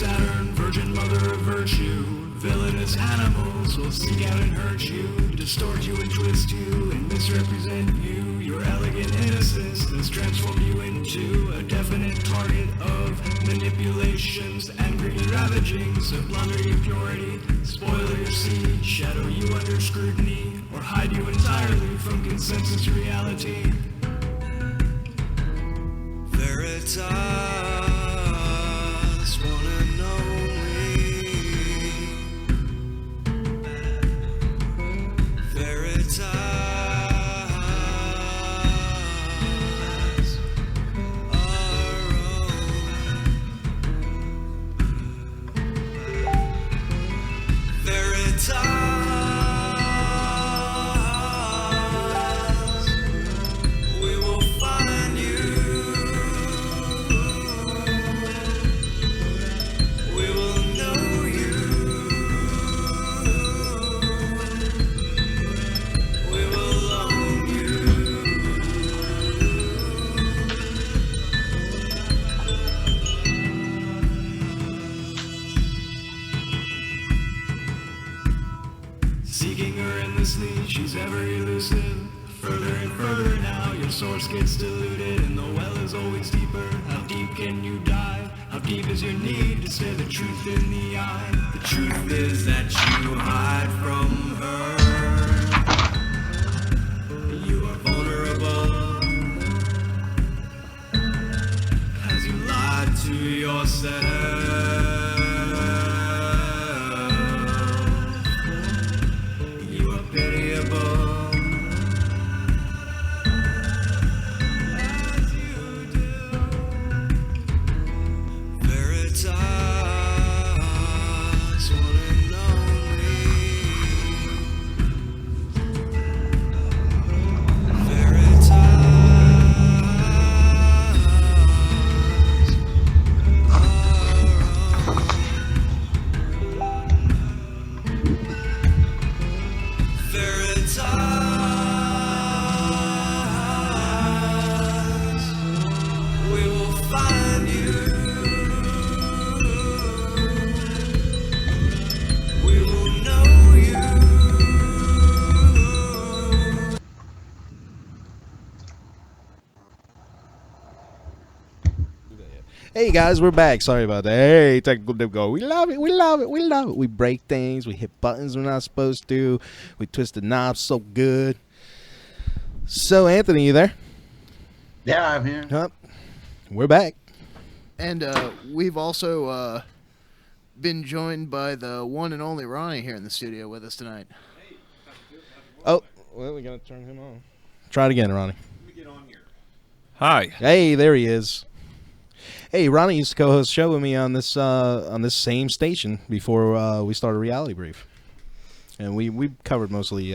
Saturn, virgin mother of virtue. Villainous animals will seek out and hurt you, distort you and twist you and misrepresent you. Your elegant innocence has transformed you into a definite target of manipulations and greedy ravagings that plunder your purity, spoil your seed, shadow you under scrutiny, or hide you entirely from consensus reality. Veritas, one and only. Veritas, our own. Veritas. Seeking her endlessly, she's ever elusive. Further and further now, your source gets diluted, and the well is always deeper. How deep can you dive? How deep is your need to stare the truth in the eye? The truth is that you hide from her. You are vulnerable as you lied to yourself. Hey guys, we're back. Sorry about that. Hey, technical difficulty. We love it. We love it. We love it. We break things. We hit buttons we're not supposed to. We twist the knobs so good. So, Anthony, you there? Yeah, I'm here. Huh? We're back. And we've also been joined by the one and only Ronnie here in the studio with us tonight. Oh, well, we got to turn him on. Try it again, Ronnie. Let me get on here. Hi. Hey, there he is. Hey, Ronnie used to co-host a show with me on this same station before we started Reality Brief, and we covered mostly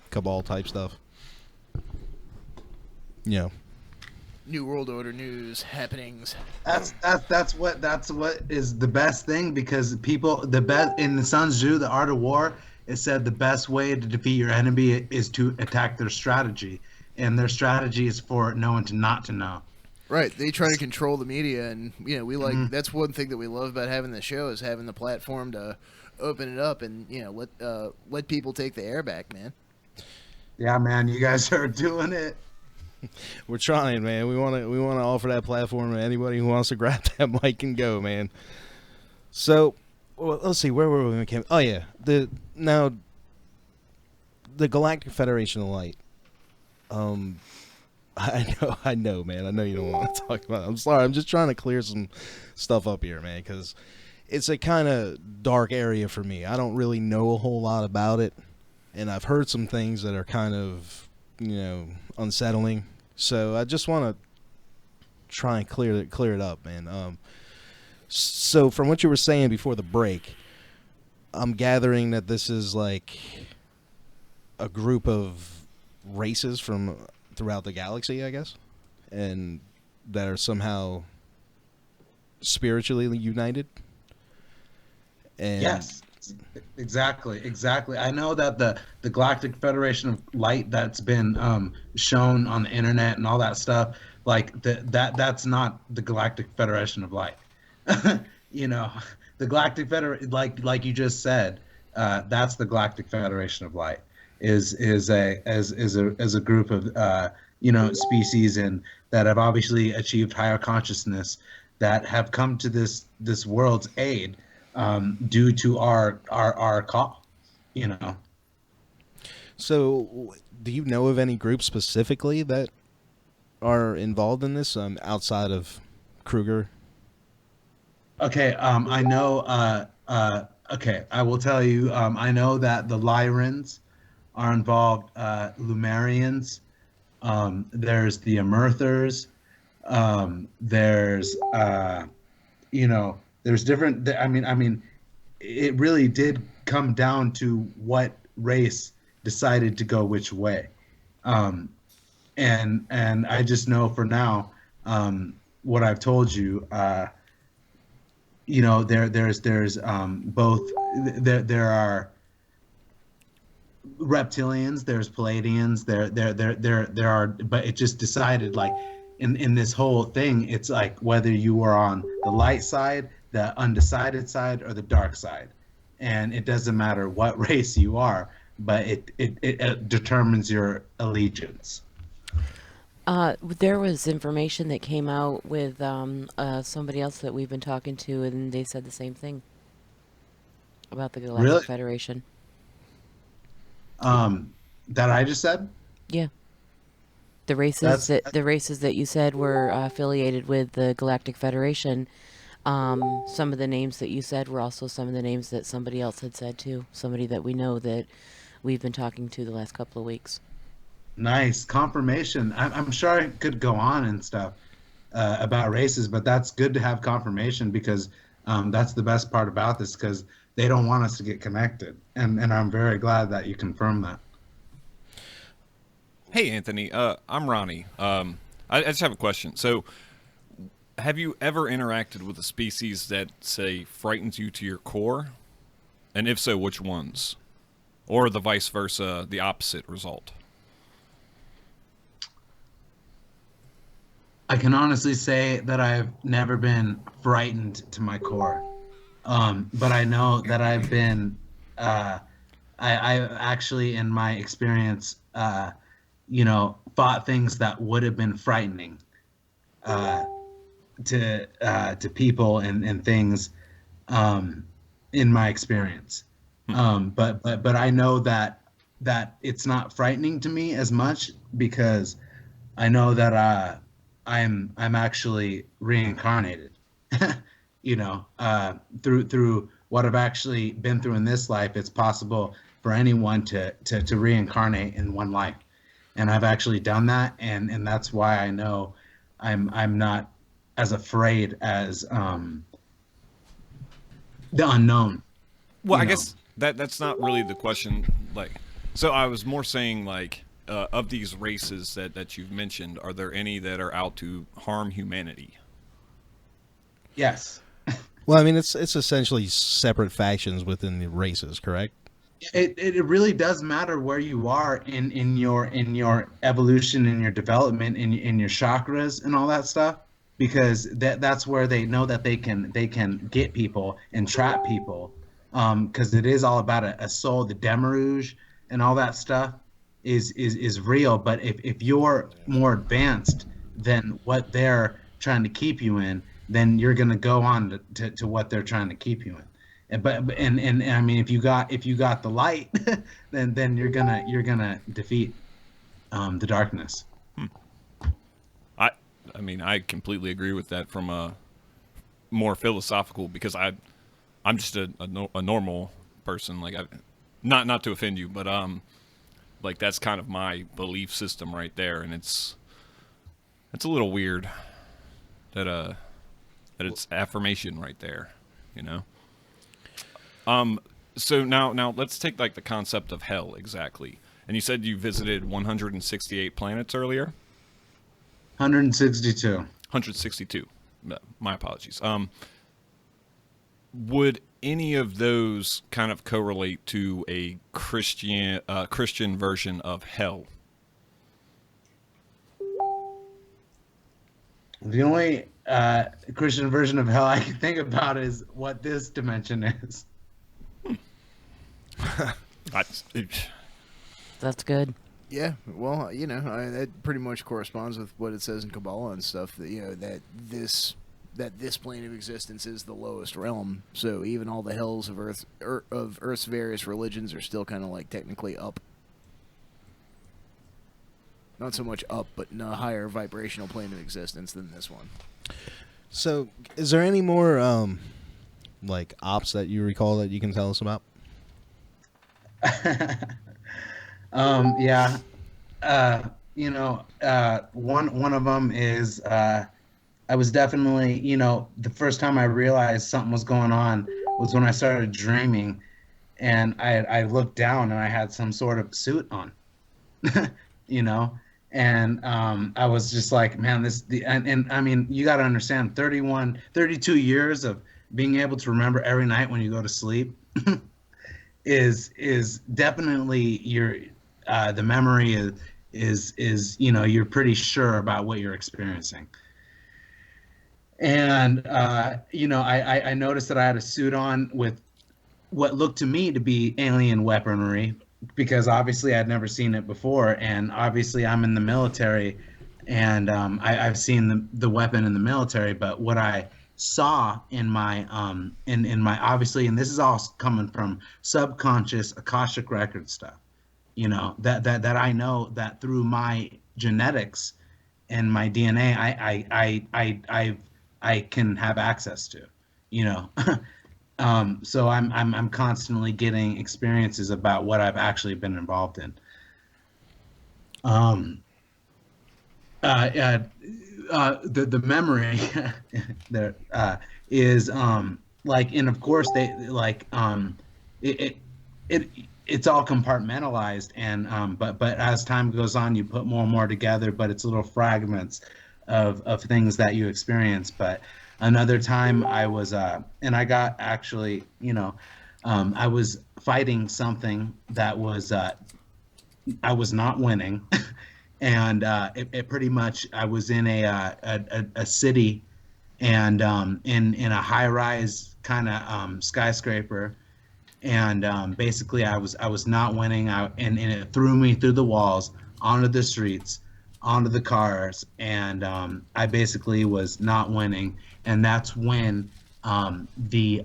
cabal type stuff. You know, New World Order news happenings. That's what is the best thing, because people, the best in the Sun Tzu, the Art of War, it said the best way to defeat your enemy is to attack their strategy, and their strategy is for no one to not to know. Right, they try to control the media, and we like that's one thing that we love about having the show is having the platform to open it up and let people take the air back, man. Yeah, man, you guys are doing it. we're trying, man. We want to offer that platform to anybody who wants to grab that mic and go, man. So, well, let's see, where were we when we came? Oh yeah, the Galactic Federation of Light. I know, man. I know you don't want to talk about it. I'm sorry. I'm just trying to clear some stuff up here, man, because it's a kind of dark area for me. I don't really know a whole lot about it, and I've heard some things that are kind of, unsettling. So I just want to try and clear it up, man. So from what you were saying before the break, I'm gathering that this is like a group of races from throughout the galaxy, I guess, and that are somehow spiritually united. And yes, exactly. I know that the Galactic Federation of Light that's been shown on the internet and all that stuff, like that's not the Galactic Federation of Light. the Galactic Federation, like you just said, that's the Galactic Federation of Light. Is a group of species and that have obviously achieved higher consciousness that have come to this world's aid due to our call. So, do you know of any groups specifically that are involved in this outside of Kruger? Okay, I know. Okay, I will tell you. I know that the Lyrans are involved. Lumerians. There's the Emerthers. There's there's different. I mean, it really did come down to what race decided to go which way. And I just know for now, what I've told you. There's both. There are reptilians. There's Palladians. There are. But it just decided like in this whole thing, it's like whether you are on the light side, the undecided side, or the dark side, and it doesn't matter what race you are, but it determines your allegiance. There was information that came out with somebody else that we've been talking to, and they said the same thing about the Galactic Really? Federation. That I just said? Yeah. The races that you said were affiliated with the Galactic Federation. Some of the names that you said were also some of the names that somebody else had said too. Somebody that we know that we've been talking to the last couple of weeks. Nice confirmation. I'm sure I could go on and stuff about races, but that's good to have confirmation because that's the best part about this because they don't want us to get connected, and I'm very glad that you confirmed that. Hey, Anthony. I'm Ronnie. I just have a question. So, have you ever interacted with a species that, say, frightens you to your core? And if so, which ones? Or the vice versa, the opposite result? I can honestly say that I've never been frightened to my core, but I know that I've been. I actually, in my experience, fought things that would have been frightening to people and things in my experience. But I know that it's not frightening to me as much because I know that I'm actually reincarnated. Through what I've actually been through in this life, it's possible for anyone to reincarnate in one life. And I've actually done that, and that's why I know I'm not as afraid as the unknown. Well, I guess that's not really the question. Like, so I was more saying like, of these races that you've mentioned, are there any that are out to harm humanity? Yes. Well, I mean, it's essentially separate factions within the races, correct? It really does matter where you are in your evolution, in your development, in your chakras and all that stuff, because that's where they know that they can get people and trap people, because it is all about a soul. The Demiurge and all that stuff is real. But if you're more advanced than what they're trying to keep you in, then you're gonna go on to what they're trying to keep you in. But I mean, if you got the light, then you're gonna defeat the darkness. I mean, I completely agree with that from a more philosophical, because I'm just a normal person. Like, not to offend you, but like that's kind of my belief system right there, and it's a little weird that it's affirmation right there, you know. So now let's take like the concept of hell exactly. And you said you visited 168 planets earlier? 162. 162. My apologies. Would any of those kind of correlate to a Christian version of hell? The only Christian version of hell I can think about is what this dimension is. That's good. Yeah, well, that pretty much corresponds with what it says in Kabbalah and stuff. That that this plane of existence is the lowest realm. So even all the hells of Earth's various religions are still kind of like technically up. Not so much up, but in a higher vibrational plane of existence than this one. So, is there any more like ops that you recall that you can tell us about? Yeah. One of them is I was definitely, the first time I realized something was going on was when I started dreaming, and I looked down and I had some sort of suit on, and I was just like, man, and I mean, you got to understand, 32 years of being able to remember every night when you go to sleep is definitely the memory is you're pretty sure about what you're experiencing. And I noticed that I had a suit on with what looked to me to be alien weaponry, because obviously I'd never seen it before, and obviously I'm in the military, and I've seen the weapon in the military. But what I saw in my in my obviously, and this is all coming from subconscious Akashic record stuff, that I know that through my genetics and my DNA, I can have access to, so I'm constantly getting experiences about what I've actually been involved in. The memory there is like, and of course they like it's all compartmentalized, and but as time goes on, you put more and more together, but it's little fragments of things that you experience. But another time I was and I got actually, I was fighting something that was I was not winning. And it pretty much, I was in a city, and in a high-rise kind of skyscraper, and basically I was not winning, and it threw me through the walls, onto the streets, onto the cars, and I basically was not winning. And that's when the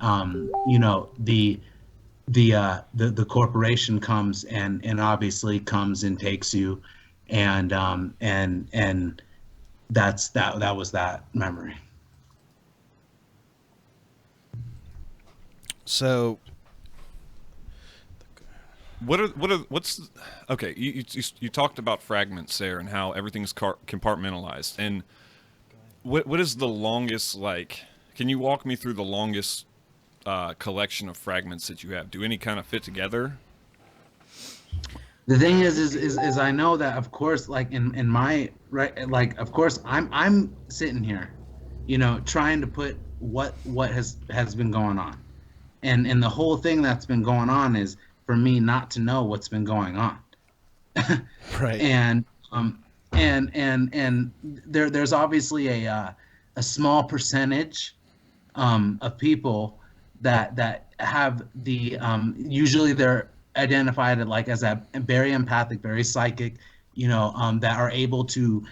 corporation comes and obviously comes and takes you, and that was that memory. So what's okay? You talked about fragments there and how everything's compartmentalized. And what is the longest, like? Can you walk me through the longest collection of fragments that you have? Do any kind of fit together? The thing is I know that, of course, like in my right, like, of course I'm sitting here, trying to put what has been going on, and the whole thing that's been going on is for me not to know what's been going on. right. And there's obviously a small percentage of people that have the usually they're identified as a very empathic, very psychic, that are able to,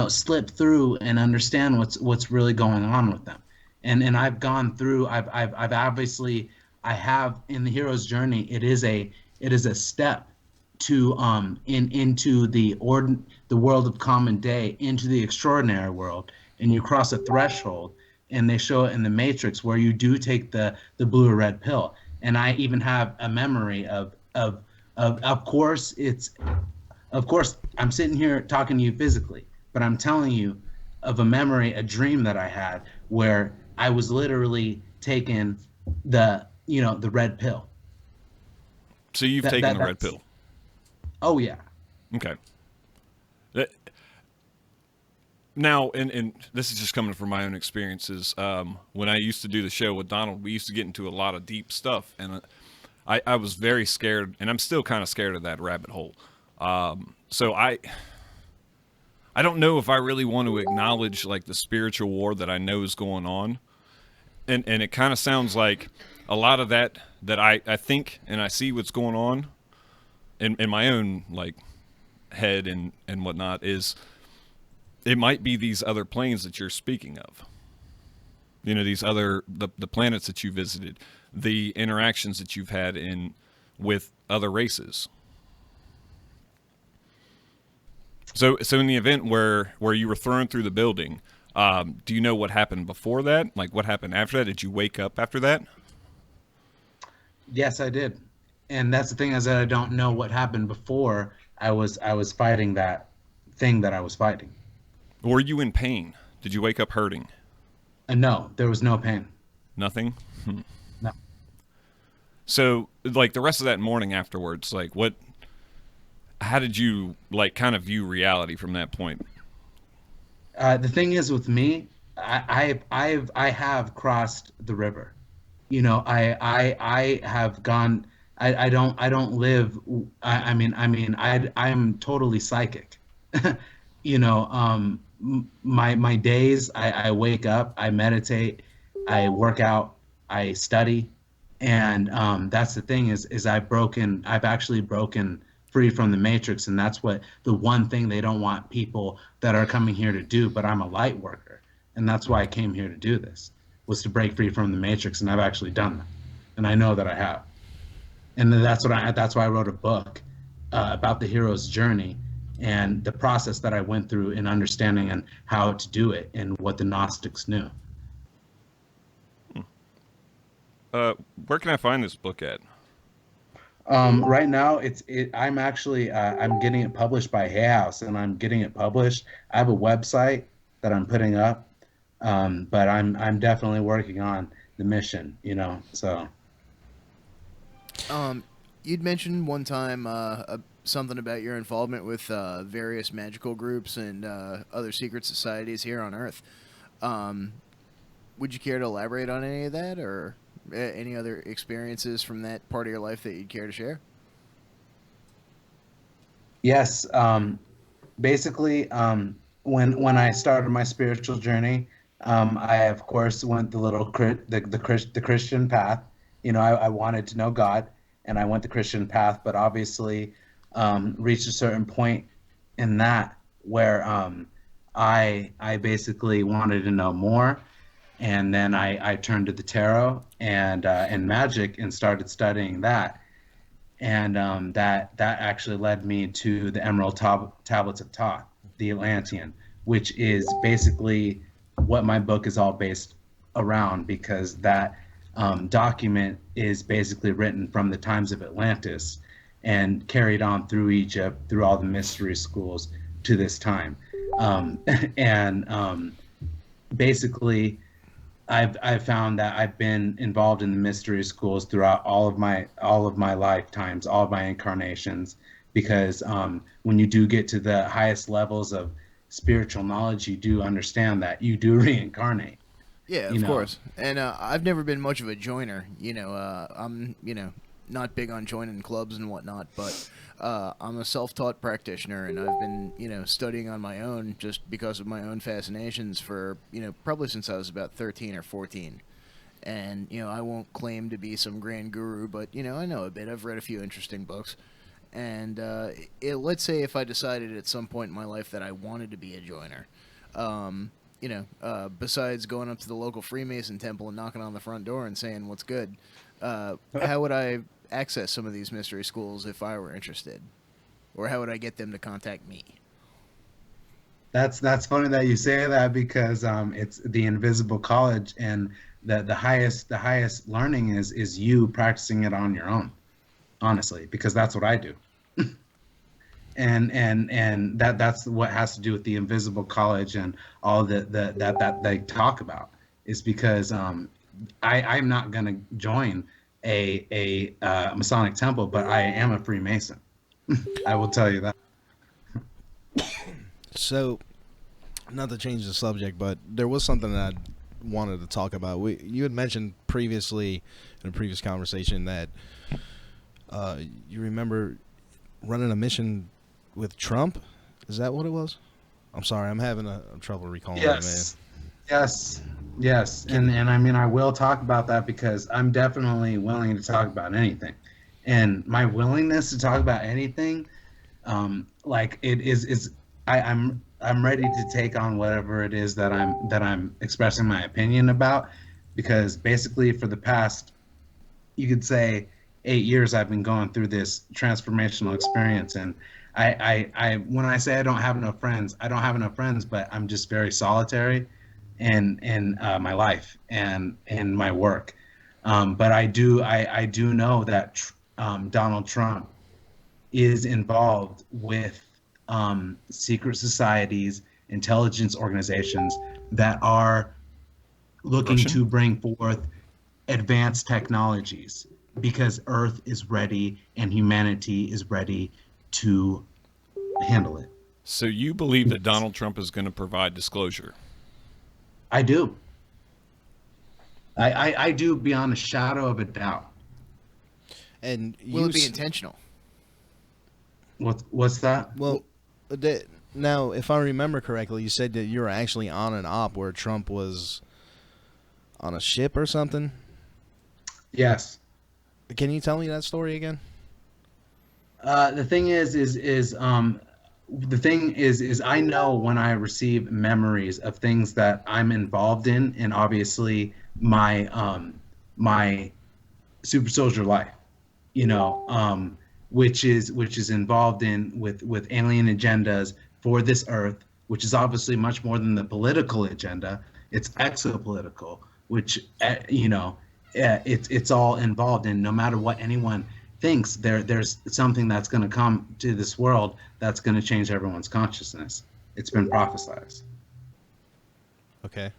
slip through and understand what's really going on with them. And I've gone through. I've obviously, I have, in the hero's journey. It is a step to into the world of common day, into the extraordinary world, and you cross a threshold, and they show it in the Matrix where you do take the blue or red pill. And I even have a memory of course I'm sitting here talking to you physically, but I'm telling you of a memory, a dream that I had where I was literally taking the red pill. So you've taken the red pill? Oh yeah. Okay. Now, and this is just coming from my own experiences. When I used to do the show with Donald, we used to get into a lot of deep stuff, and I was very scared, and I'm still kind of scared of that rabbit hole. So I don't know if I really want to acknowledge like the spiritual war that I know is going on. And it kind of sounds like a lot of that I think and I see what's going on in my own like head and whatnot is it might be these other planes that you're speaking of. You know, these other the planets that you visited, the interactions that you've had with other races. So in the event where you were thrown through the building, do you know what happened before that? Like what happened after that? Did you wake up after that? Yes, I did. And that's the thing, is that I don't know what happened before I was fighting that thing that I was fighting. Were you in pain? Did you wake up hurting? No, there was no pain. Nothing? No. So, like, the rest of that morning afterwards, like, how did you, like, kind of view reality from that point? The thing is with me, I have crossed the river. You know, I have gone. I don't live. I'm totally psychic. You know, my days, I wake up, I meditate, I work out, I study, and that's the thing is I've actually broken free from the matrix, and that's what the one thing they don't want people that are coming here to do. But I'm a light worker, and that's why I came here to do this, was to break free from the matrix, and I've actually done that, and I know that I have. And that's why I wrote a book about the hero's journey and the process that I went through in understanding and how to do it and what the Gnostics knew. Where can I find this book at? Right now, I'm actually I'm getting it published by Hay House, and I'm getting it published. I have a website that I'm putting up, but I'm definitely working on the mission. You know, so. You'd mentioned one time something about your involvement with various magical groups and other secret societies here on Earth. Would you care to elaborate on any of that, or any other experiences from that part of your life that you'd care to share? Yes. Basically, when I started my spiritual journey, I of course went the Christian path. You know, I wanted to know God, and I went the Christian path, but obviously reached a certain point in that where I basically wanted to know more, and then I turned to the tarot and magic and started studying that, and that actually led me to the Emerald Tablets of Thoth, the Atlantean, which is basically what my book is all based around, because that document is basically written from the times of Atlantis and carried on through Egypt, through all the mystery schools to this time. Basically, I've found that I've been involved in the mystery schools throughout all of my lifetimes, all of my incarnations, because when you do get to the highest levels of spiritual knowledge, you do understand that you do reincarnate. Yeah, of course. And I've never been much of a joiner. You know, I'm not big on joining clubs and whatnot, but I'm a self-taught practitioner, and I've been studying on my own just because of my own fascinations for probably since I was about 13 or 14. And I won't claim to be some grand guru, but I know a bit. I've read a few interesting books. And let's say if I decided at some point in my life that I wanted to be a joiner, besides going up to the local Freemason temple and knocking on the front door and saying what's good, how would I access some of these mystery schools if I were interested? Or how would I get them to contact me? That's funny that you say that, because it's the invisible college, and the highest learning is you practicing it on your own, honestly, because that's what I do. and that's what has to do with the invisible college and all that they talk about, is because I'm not going to join a Masonic temple, but I am a Freemason. I will tell you that. So, not to change the subject, but there was something that I wanted to talk about. You had mentioned previously in a previous conversation that you remember running a mission with Trump. Is that what it was? I'm sorry, I'm having trouble recalling Yes, yes, yes, and I mean I will talk about that because I'm definitely willing to talk about anything, and my willingness to talk about anything, like it is I'm ready to take on whatever it is that I'm expressing my opinion about, because basically for the past, you could say, 8 years I've been going through this transformational experience, and I when I say I don't have enough friends, I don't have enough friends, but I'm just very solitary in my life and in my work. But I do know that Donald Trump is involved with secret societies, intelligence organizations that are looking Russian? to bring forth advanced technologies because Earth is ready and humanity is ready to handle it. So you believe that Donald Trump is going to provide disclosure? I do. I do beyond a shadow of a doubt. And Will it be intentional? What's that? Well, now, if I remember correctly, you said that you were actually on an op where Trump was on a ship or something. Yes. Can you tell me that story again? The thing is I know when I receive memories of things that I'm involved in, and obviously my super soldier life, which is involved in with alien agendas for this Earth, which is obviously much more than the political agenda. It's exopolitical, which it's all involved in. No matter what anyone thinks, there's something that's going to come to this world that's going to change everyone's consciousness. It's been prophesized. Okay.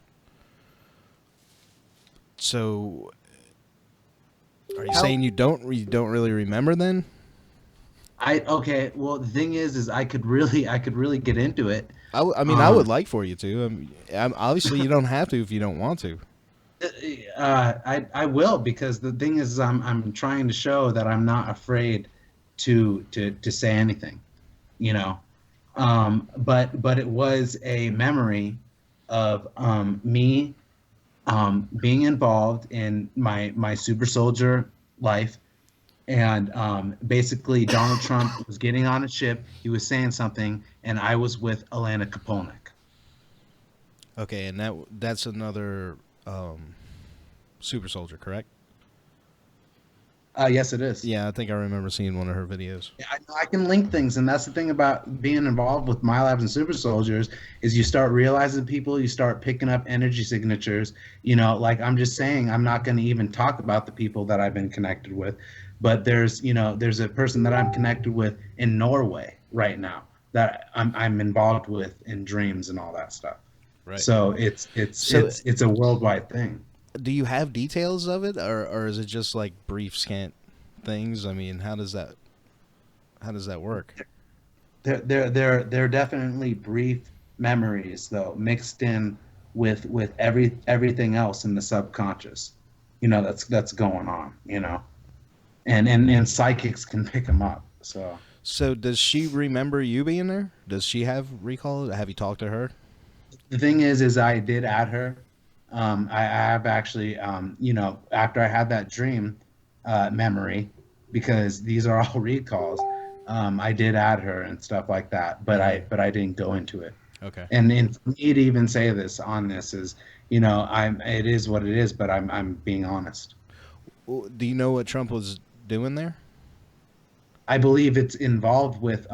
So, are you saying you don't really remember then? Okay. Well, the thing is I could really get into it. I mean, I would like for you to. Obviously, you don't have to if you don't want to. I will, because the thing is I'm trying to show that I'm not afraid to say anything, but it was a memory of me being involved in my super soldier life, and basically Donald Trump was getting on a ship, he was saying something, and I was with Alana Kapolnik. Okay, and that's another super soldier, correct? Yes, it is. Yeah, I think I remember seeing one of her videos. Yeah, I can link things, and that's the thing about being involved with My Labs and Super Soldiers is you start realizing people, you start picking up energy signatures. Like I'm just saying, I'm not going to even talk about the people that I've been connected with, but there's a person that I'm connected with in Norway right now that I'm involved with in dreams and all that stuff. Right. So it's a worldwide thing. Do you have details of it, or is it just like brief, scant things? I mean, how does that work? They're definitely brief memories, though, mixed in with everything else in the subconscious, that's going on, and psychics can pick them up. So does she remember you being there? Does she have recall? Have you talked to her? The thing is I did add her. I have actually, after I had that dream memory, because these are all recalls, I did add her and stuff like that, but I didn't go into it. Okay. And for me to even say this on this is, it is what it is, but I'm being honest. Do you know what Trump was doing there? I believe it's involved with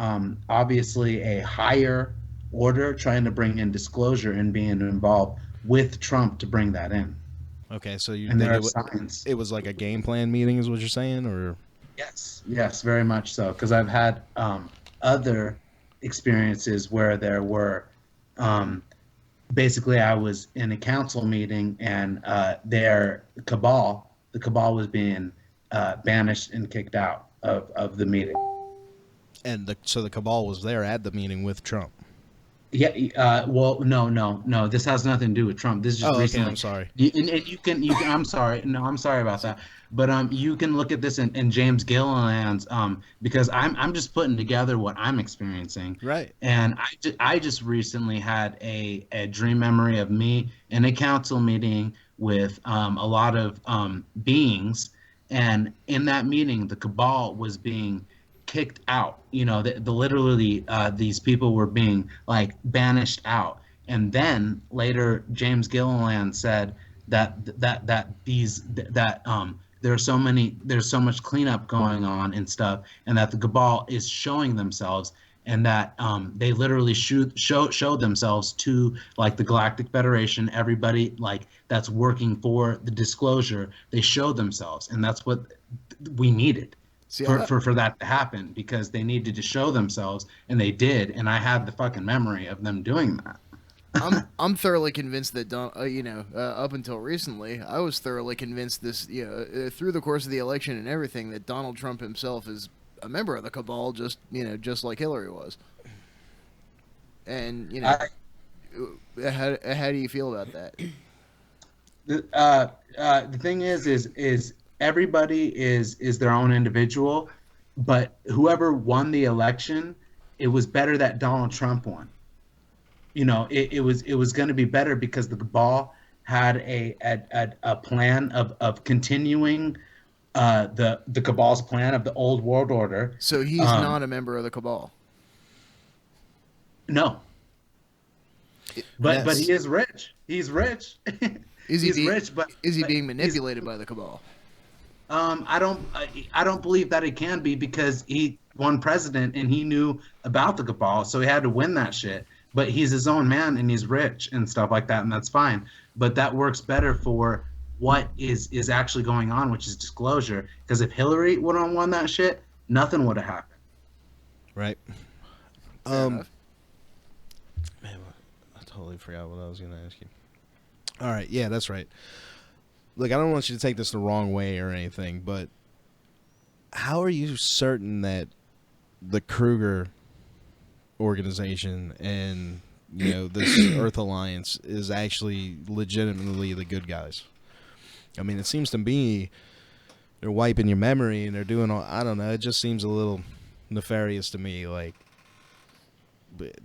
obviously a higher order trying to bring in disclosure and being involved with Trump to bring that in. Okay, so you and think there are signs. It was like a game plan meeting, is what you're saying, or? Yes, very much so. Because I've had other experiences where there were, basically, I was in a council meeting and the cabal was being banished and kicked out of the meeting. And so the cabal was there at the meeting with Trump. Yeah. Well, no. This has nothing to do with Trump. This is just Oh, okay. recently. I'm sorry. And you can. I'm sorry. No, I'm sorry about that. But you can look at this in James Gilliland's because I'm just putting together what I'm experiencing. Right. And I just recently had a dream memory of me in a council meeting with a lot of beings, and in that meeting, the cabal was being kicked out. The literally these people were being like banished out. And then later, James Gilliland said that there's so much cleanup going on and stuff, and that the cabal is showing themselves, and that they literally showed themselves to like the Galactic Federation, everybody like that's working for the disclosure. They showed themselves, and that's what we needed. See, For that to happen, because they needed to show themselves, and they did, and I had the fucking memory of them doing that. I'm thoroughly convinced that up until recently, I was thoroughly convinced this, through the course of the election and everything, that Donald Trump himself is a member of the cabal, just like Hillary was. And how do you feel about that? The thing is everybody is their own individual, but whoever won the election, it was better that Donald Trump won. It was going to be better because the cabal had a plan of continuing the cabal's plan of the old world order. So he's not a member of the cabal. No. But he is rich. He's rich. He's rich, but is he being manipulated by the cabal? I don't believe that it can be, because he won president and he knew about the cabal, so he had to win that shit. But he's his own man and he's rich and stuff like that, and that's fine. But that works better for what is actually going on, which is disclosure. Because if Hillary would have won that shit, nothing would have happened. Right. Man, I totally forgot what I was going to ask you. All right. Yeah, that's right. Look, I don't want you to take this the wrong way or anything, but how are you certain that the Kruger organization and this Earth Alliance is actually legitimately the good guys? I mean, it seems to me they're wiping your memory and they're doing all, I don't know, it just seems a little nefarious to me, like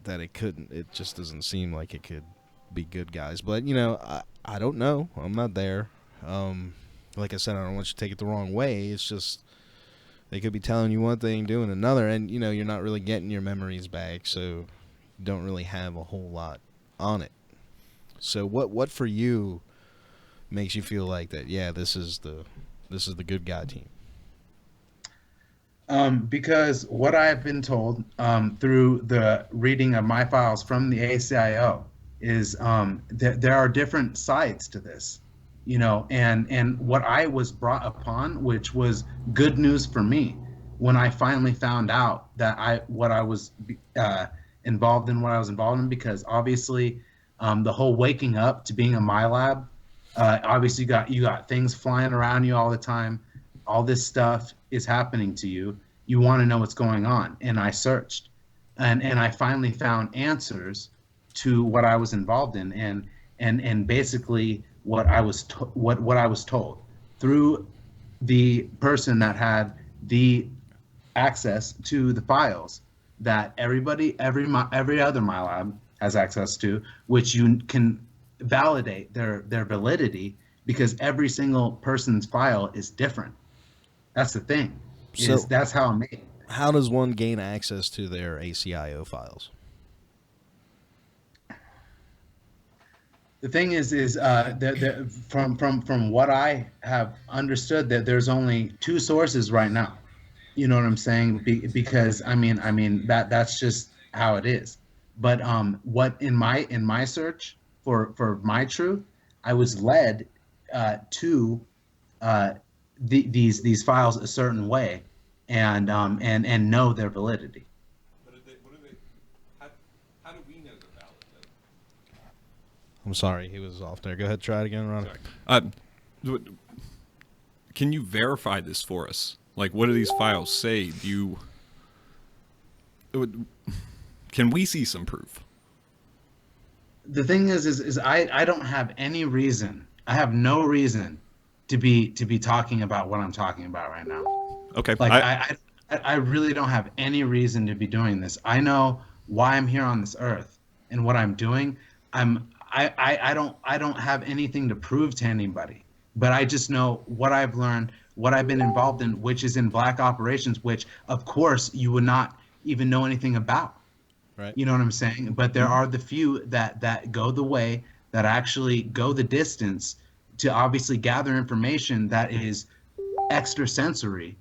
that it just doesn't seem like it could be good guys. But I don't know, I'm not there. Like I said, I don't want you to take it the wrong way. It's just they could be telling you one thing, doing another, and you're not really getting your memories back, so you don't really have a whole lot on it. So what for you makes you feel like that? Yeah, this is the good guy team. Because what I've been told through the reading of my files from the ACIO is that there are different sides to this. And what I was brought upon, which was good news for me, when I finally found out that what I was involved in, because obviously the whole waking up to being a MyLab, obviously you got things flying around you all the time, all this stuff is happening to you. You want to know what's going on, and I searched, and I finally found answers to what I was involved in, and basically what I was told through the person that had the access to the files that every other MyLab has access to, which you can validate their validity, because every single person's file is different. That's the thing. That's how I'm made. How does one gain access to their ACIO files? The thing is from what I have understood, that there's only two sources right now. You know what I'm saying? Because I mean that's just how it is. But what in my search for my truth, I was led to these files a certain way, and know their validity. How do we know they're valid, though? I'm sorry, he was off there. Go ahead, try it again, Ron. Can you verify this for us? Like, what do these files say? Can we see some proof? the thing is I don't have any reason. I have no reason to be talking about what I'm talking about right now. Okay. Like I really don't have any reason to be doing this. I know why I'm here on this earth and what I'm doing. I don't have anything to prove to anybody, but I just know what I've learned, what I've been involved in, which is in black operations, which of course you would not even know anything about. Right. You know what I'm saying? But there are the few that go the way, that actually go the distance to obviously gather information that is extrasensory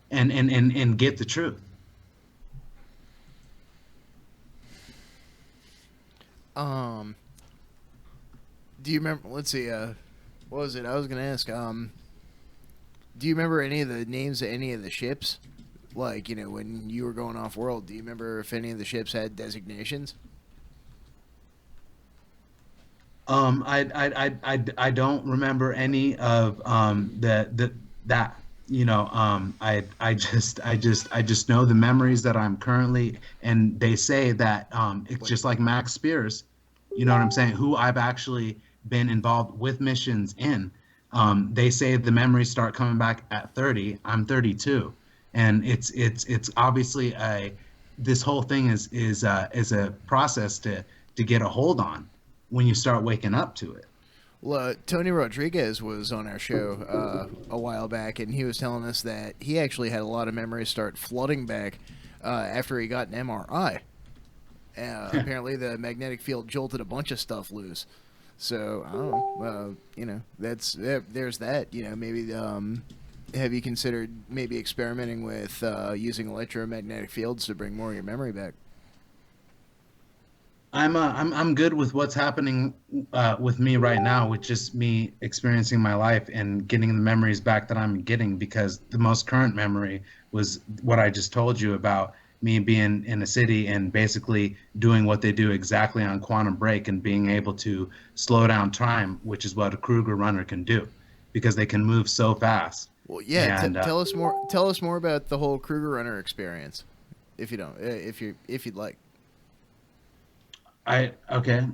and get the truth. Do you remember? Let's see. What was it? I was gonna ask. Do you remember any of the names of any of the ships? Like, when you were going off world, do you remember if any of the ships had designations? I don't remember any of that. I just know the memories that I'm currently, and they say that it's just like Max Spears, you know what I'm saying, who I've actually been involved with missions in. They say the memories start coming back at 30. I'm 32, and it's obviously this whole thing is a process to get a hold on when you start waking up to it. Well, Tony Rodriguez was on our show a while back, and he was telling us that he actually had a lot of memories start flooding back after he got an MRI. Apparently, the magnetic field jolted a bunch of stuff loose. So I don't know. There's that. Maybe have you considered maybe experimenting with using electromagnetic fields to bring more of your memory back? I'm good with what's happening with me right now, with just me experiencing my life and getting the memories back that I'm getting, because the most current memory was what I just told you about, me being in a city and basically doing what they do exactly on Quantum Break and being able to slow down time, which is what a Kruger runner can do, because they can move so fast. Well, yeah. And, tell us more. Tell us more about the whole Kruger runner experience, if you don't, if you'd like. Okay.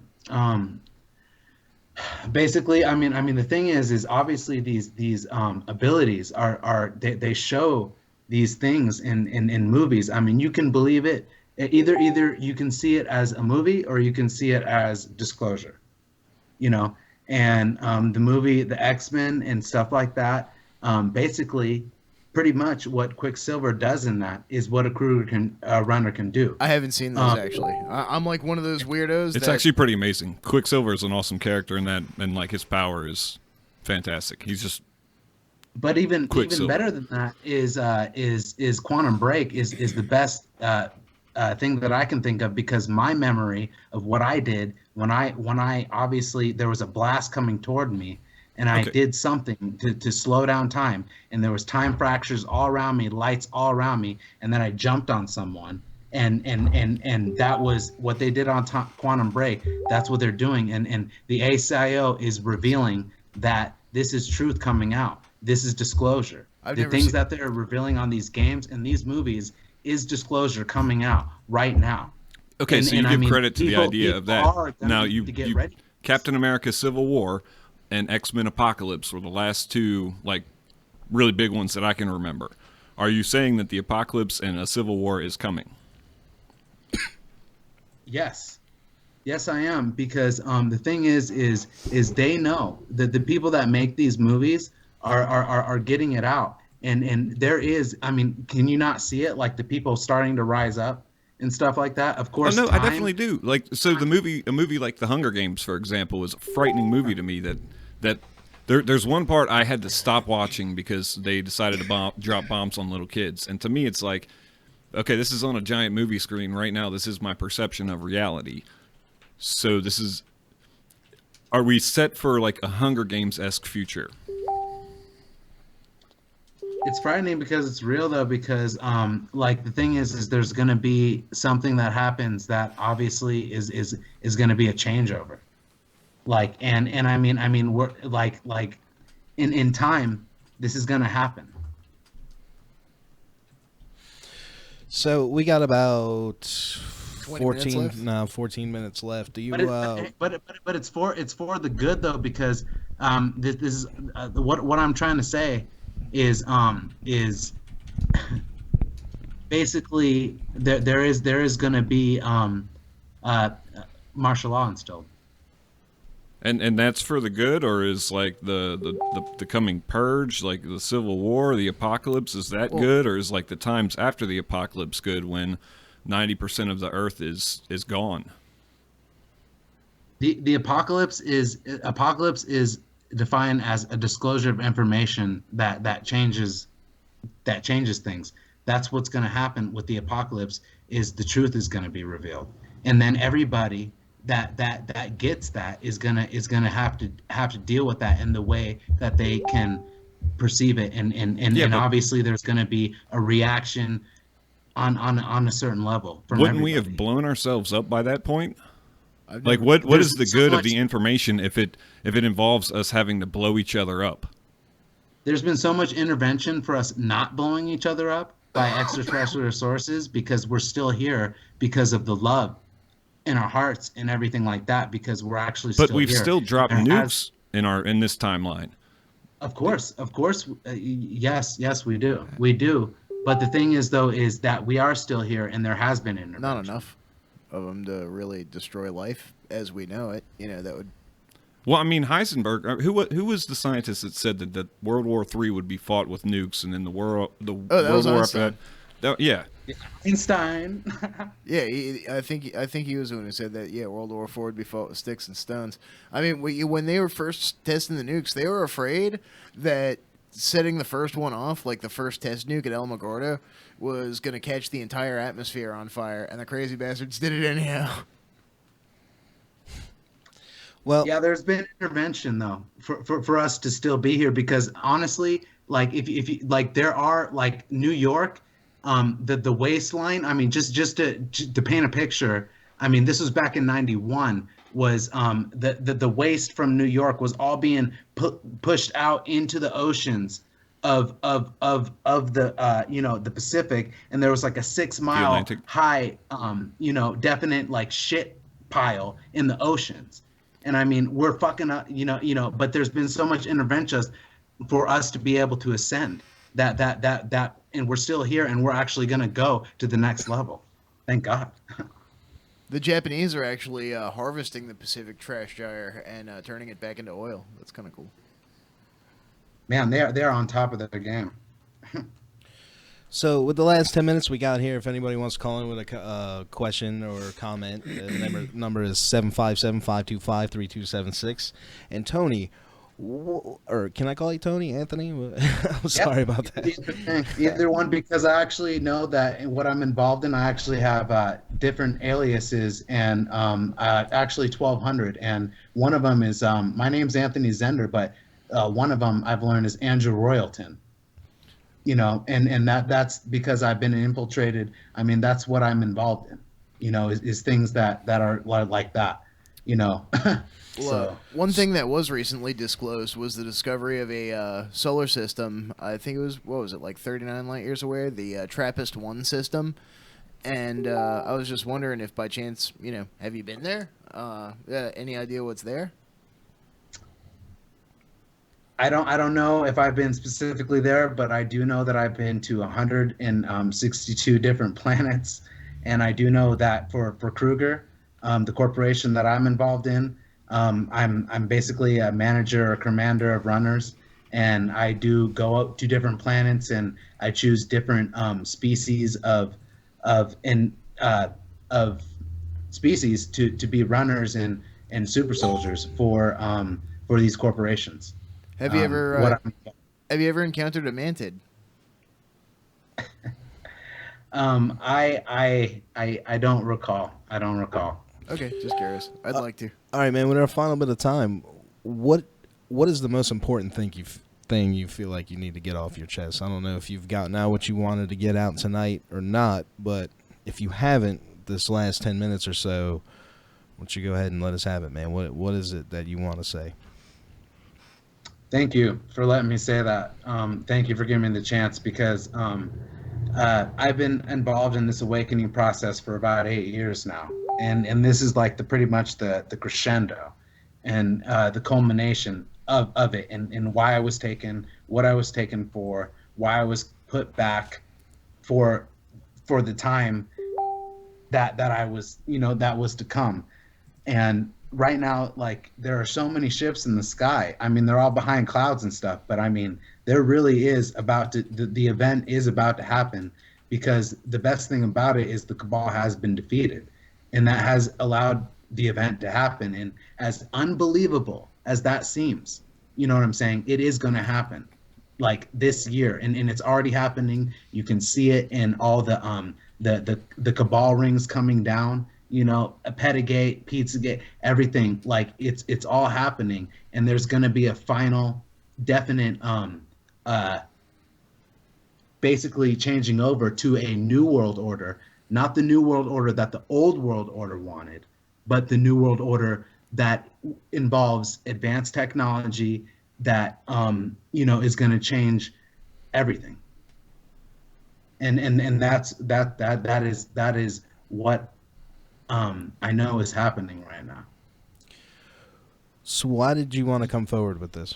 Basically, I mean, the thing is obviously these abilities are they show these things in movies. I mean, you can believe it. Either you can see it as a movie or you can see it as disclosure. And the movie, the X-Men and stuff like that. Basically, pretty much what Quicksilver does in that is what a Kruger runner can do. I haven't seen those actually. I'm like one of those weirdos. It's actually pretty amazing. Quicksilver is an awesome character in that, and like his power is fantastic. He's just. But even better than that is Quantum Break is the best thing that I can think of, because my memory of what I did when I obviously there was a blast coming toward me. And I did something to slow down time, and there was time fractures all around me, lights all around me, and then I jumped on someone, and that was what they did on Quantum Break. That's what they're doing, and the ACIO is revealing that this is truth coming out. This is disclosure. The things that they're revealing on these games and these movies is disclosure coming out right now. Okay, so you give credit to the idea of that. Now you ready. Captain America: Civil War and X-Men Apocalypse were the last two like really big ones that I can remember. Are you saying that the Apocalypse and a Civil War is coming? Yes, I am, because the thing is they know that the people that make these movies are getting it out, and there is, I mean, can you not see it? Like the people starting to rise up and stuff like that. Of course. Oh, no, I definitely do. Like, so a movie like The Hunger Games, for example, is a frightening movie to me. That there's one part I had to stop watching because they decided to drop bombs on little kids, and to me, it's like, okay, this is on a giant movie screen right now. This is my perception of reality. So are we set for like a Hunger Games-esque future? It's frightening because it's real, though, because like the thing is there's going to be something that happens that obviously is going to be a changeover. Like and I mean we're like in time this is going to happen. So we got about 20 minutes left? 14 minutes left. Do you? But it's for the good though, because this is what I'm trying to say is basically there is going to be martial law instilled. And that's for the good, or is like the coming purge, like the Civil War, the apocalypse, is that good, or is like the times after the apocalypse good when 90% of the earth is gone? The apocalypse is defined as a disclosure of information that changes things. That's what's going to happen with the apocalypse, is the truth is going to be revealed, and then everybody that gets that is gonna have to deal with that in the way that they can perceive it, and obviously there's going to be a reaction on a certain level from wouldn't everybody. we have blown ourselves up by that point? Like what is the good of the information if it involves us having to blow each other up? There's been so much intervention for us not blowing each other up by extraterrestrial sources, because we're still here because of the love in our hearts and everything like that, because we're actually but still we've here. Still dropped nukes in this timeline. Of course, yes, we do. But the thing is, though, is that we are still here, and there has been intervention. Not enough of them to really destroy life as we know it. That would. Well, I mean, Heisenberg, who was the scientist that said that World War III would be fought with nukes, and then the World War after that? Yeah. Einstein. Yeah, I think he was the one who said that. Yeah, World War IV would be fought with sticks and stones. I mean, when they were first testing the nukes, they were afraid that setting the first one off, like the first test nuke at Alamogordo, was going to catch the entire atmosphere on fire, and the crazy bastards did it anyhow. Well, yeah, there's been intervention though for us to still be here, because honestly, like if you like, there are like New York. The waistline, I mean, just to paint a picture, I mean, this was back in '91, was the waste from New York was all being pushed out into the oceans of the the Pacific, and there was like a 6 mile high definite like shit pile in the oceans. And I mean, we're fucking up, but there's been so much intervention for us to be able to ascend that and we're still here, and we're actually going to go to the next level. Thank God. The Japanese are actually harvesting the Pacific trash gyre and turning it back into oil. That's kind of cool. Man, they're on top of their game. So with the last 10 minutes we got here, if anybody wants to call in with a question or comment, the number is 757-525-3276. And Tony, or can I call you Tony? Anthony? I'm sorry about that. Either one, because I actually know that in what I'm involved in, I actually have different aliases, and actually 1,200. And one of them is, my name's Anthony Zender, but one of them I've learned is Andrew Royalton. And that's because I've been infiltrated. I mean, that's what I'm involved in, is things that are like that, Well, one thing that was recently disclosed was the discovery of a solar system. I think it was, what was it, like 39 light years away, the TRAPPIST-1 system. And I was just wondering if by chance, have you been there? Any idea what's there? I don't know if I've been specifically there, but I do know that I've been to 162 different planets, and I do know that for Kruger, the corporation that I'm involved in, I'm basically a manager or commander of runners, and I do go out to different planets, and I choose different species of species to be runners and super soldiers for these corporations. Have you ever encountered a mantid? I don't recall. Okay, just curious. I'd like to. All right, man. With our final bit of time, what is the most important thing you feel like you need to get off your chest? I don't know if you've gotten out what you wanted to get out tonight or not, but if you haven't, this last 10 minutes or so, why don't you go ahead and let us have it, man? What is it that you want to say? Thank you for letting me say that. Thank you for giving me the chance, because I've been involved in this awakening process for about 8 years now, and this is like the pretty much the crescendo, and the culmination of it, and why I was taken, what I was taken for, why I was put back for the time that I was, that was to come. And right now, like, there are so many ships in the sky. I mean, they're all behind clouds and stuff, but I mean, there really is about to, the event is about to happen, because the best thing about it is the cabal has been defeated, and that has allowed the event to happen. And as unbelievable as that seems, you know what I'm saying, it is going to happen, like, this year, and it's already happening. You can see it in all the cabal rings coming down, a Petigate, Pizzagate, everything. Like, it's all happening, and there's going to be a final definite basically changing over to a new world order, not the new world order that the old world order wanted, but the new world order that involves advanced technology that is going to change everything. And that is what I know is happening right now. So why did you want to come forward with this?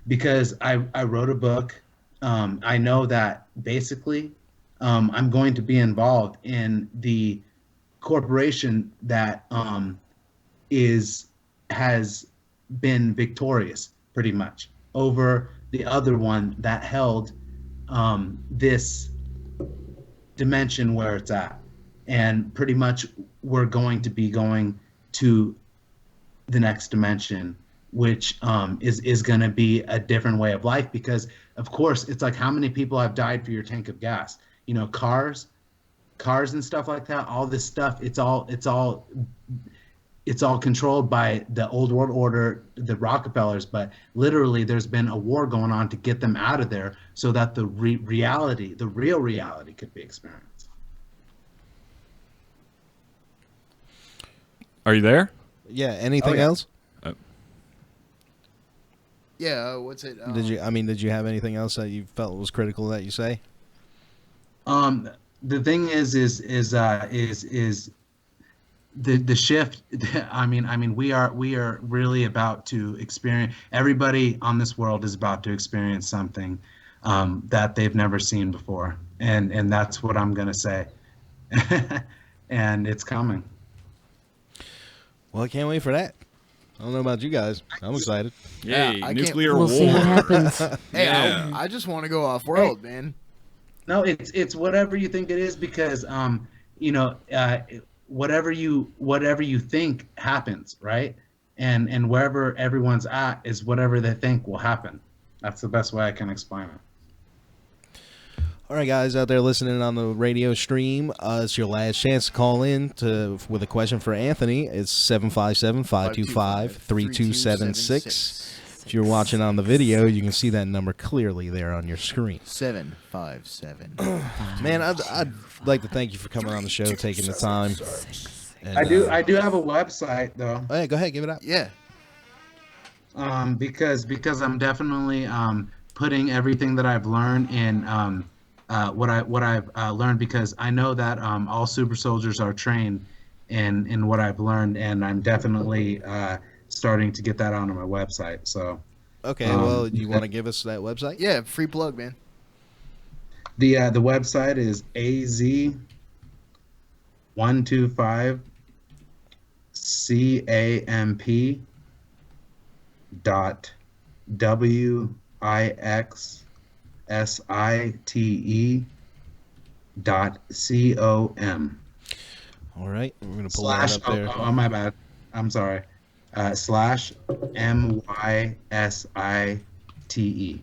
Because I wrote a book. I know that basically I'm going to be involved in the corporation that has been victorious pretty much over the other one that held this dimension where it's at. And pretty much we're going to be going to the next dimension, which is going to be a different way of life. Because of course, it's like, how many people have died for your tank of gas? Cars and stuff like that. All this stuff, it's all controlled by the old world order, the Rockefellers. But literally, there's been a war going on to get them out of there, so that the real reality could be experienced. Are you there? Yeah. Anything Oh, yeah. else? Yeah, what's it? Did you have anything else that you felt was critical that you say? The thing is the shift. I mean, we are really about to experience. Everybody on this world is about to experience something that they've never seen before, and that's what I'm gonna say. And it's coming. Well, I can't wait for that. I don't know about you guys. I'm excited. Yay, I can't- nuclear We'll war. see what happens. Hey, Yeah. I just want to go off world, man. No, it's whatever you think it is, because whatever you think happens, right? And wherever everyone's at is whatever they think will happen. That's the best way I can explain it. All right, guys out there listening on the radio stream, it's your last chance to call in with a question for Anthony. It's 757-525-3276. If you're watching on the video, you can see that number clearly there on your screen. 757. Man, I'd like to thank you for coming on the show, taking the time. And, I do have a website though. Oh, yeah, go ahead, give it up. Yeah. Because I'm definitely putting everything that I've learned in what I've learned, because I know that all super soldiers are trained in what I've learned, and I'm definitely starting to get that onto my website. So Okay, well, you want to give us that website? Yeah, free plug, man. the website is az125camp.wixsite.com. All right, we're going to pull that up there. Oh, my bad. I'm sorry. /MYSITE.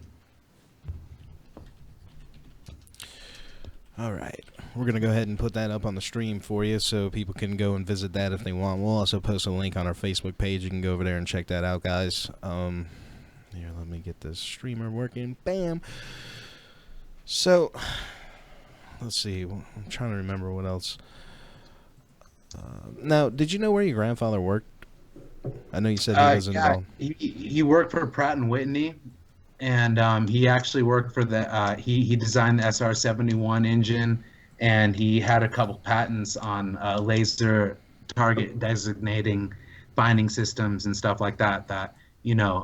All right. We're going to go ahead and put that up on the stream for you so people can go and visit that if they want. We'll also post a link on our Facebook page. You can go over there and check that out, guys. Here, let me get this streamer working. Bam. So, let's see. I'm trying to remember what else. Now, did you know where your grandfather worked? I know you said he was involved. He worked for Pratt and Whitney, and he actually worked for the he designed the SR-71 engine, and he had a couple patents on laser target designating finding systems and stuff like that that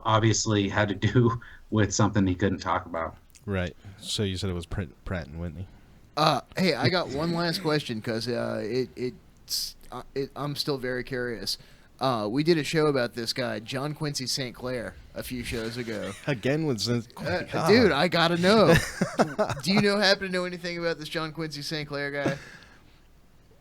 obviously had to do with something he couldn't talk about. Right. So you said it was Pratt and Whitney. Hey, I got one last question because I'm still very curious. We did a show about this guy, John Quincy St. Clair, a few shows ago. Again with dude, I gotta know. Do you happen to know anything about this John Quincy St. Clair guy?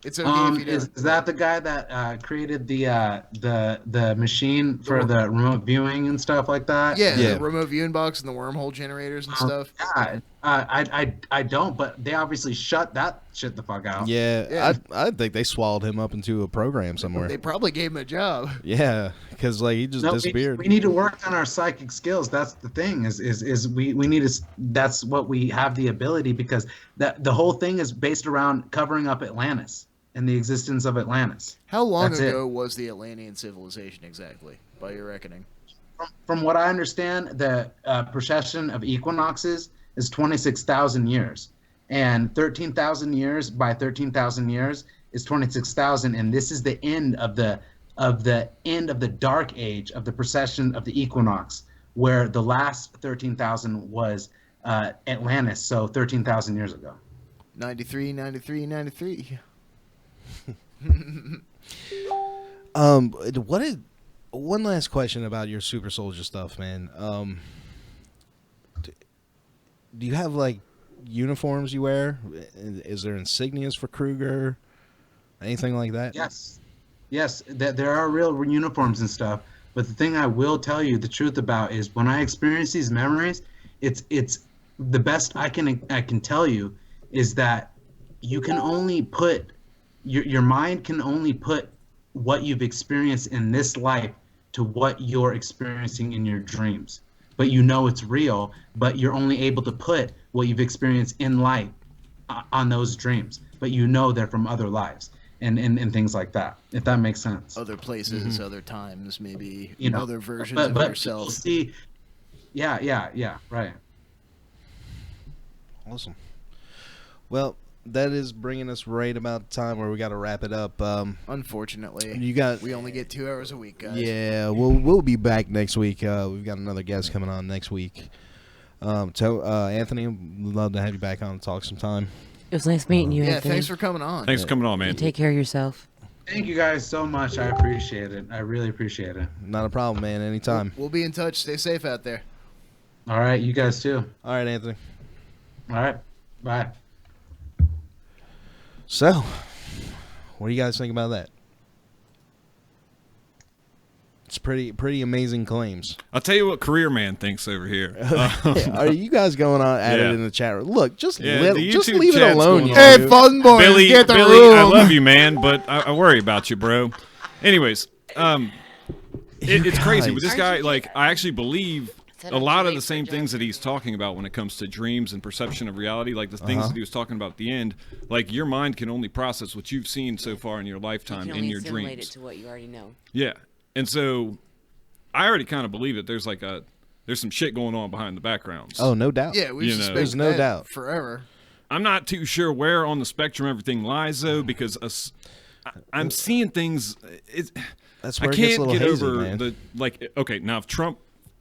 It's okay if you don't. Is that the guy that created the machine for the remote viewing and stuff like that? Yeah, the remote viewing box and the wormhole generators and stuff. Yeah, I don't, but they obviously shut that shit the fuck out. Yeah. I think they swallowed him up into a program somewhere. They probably gave him a job. Yeah, because he just disappeared. We need to work on our psychic skills. That's the thing. Is we need to. That's what we have the ability, because the whole thing is based around covering up Atlantis and the existence of Atlantis. How long ago was the Atlantean civilization exactly, by your reckoning? From what I understand, the precession of equinoxes is 26,000 years, and 13,000 years by 13,000 years is 26,000, and this is the end of the end of the dark age of the precession of the equinox, where the last 13,000 was Atlantis, so 13,000 years ago. 93. One last question about your super soldier stuff, man. Do you have uniforms you wear? Is there insignias for Kruger? Anything like that? Yes, there are real uniforms and stuff. But the thing I will tell you the truth about is when I experience these memories, it's the best I can tell you is that you can only put your mind can only put what you've experienced in this life to what you're experiencing in your dreams. But it's real, but you're only able to put what you've experienced in life on those dreams. But they're from other lives and things like that, if that makes sense. Other places, other times, maybe other versions but of yourself. See, yeah, right. Awesome. Well, that is bringing us right about the time where we got to wrap it up. Unfortunately, we only get 2 hours a week, guys. Yeah, we'll be back next week. We've got another guest coming on next week. Anthony, we'd love to have you back on and talk sometime. It was nice meeting you, Anthony. Thanks for coming on. Thanks for coming on, man. And take care of yourself. Thank you guys so much. I appreciate it. I really appreciate it. Not a problem, man. Anytime. We'll be in touch. Stay safe out there. All right, you guys too. All right, Anthony. All right, bye. So, what do you guys think about that? It's pretty amazing claims. I'll tell you what Career Man thinks over here. Are you guys going on at it in the chat room? Look, just leave it chat's alone. going on, Fun boy, Billy, get the Billy, room. I love you, man, but I worry about you, bro. Anyways, it's crazy with this guy. I actually believe a lot of the same things that he's talking about when it comes to dreams and perception of reality, like the things that he was talking about at the end. Like, your mind can only process what you've seen so far in your lifetime in your dreams. It to what you already know. Yeah, and so I already kind of believe that there's some shit going on behind the backgrounds. Oh, no doubt. Yeah, we there's no doubt forever. I'm not too sure where on the spectrum everything lies, though, because I'm seeing things. That's where I it gets a can't little get hazy, over man. Okay, now if Trump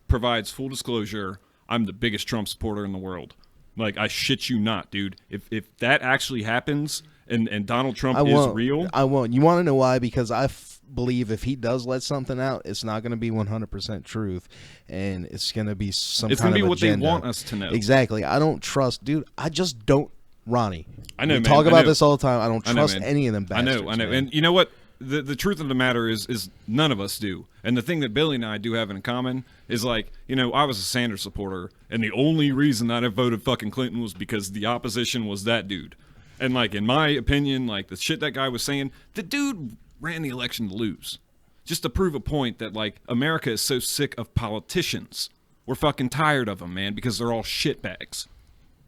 provides full disclosure, I'm the biggest Trump supporter in the world. I shit you not, dude. If that actually happens and Donald Trump is real, I won't. You want to know why? Because I believe if he does let something out, it's not going to be 100% truth, and it's going to be some it's kind going to be of what agenda. they want us to know. Exactly. I don't trust, dude. I just don't, Ronnie. I know, we man. talk I about know. this all the time. I don't trust man. any of them bastards. I know. Man. And you know what? The truth of the matter is none of us do. And the thing that Billy and I do have in common is I was a Sanders supporter, and the only reason that I voted fucking Clinton was because the opposition was that dude. And in my opinion, the shit that guy was saying, the dude ran the election to lose. Just to prove a point that America is so sick of politicians. We're fucking tired of them, man, because they're all shitbags.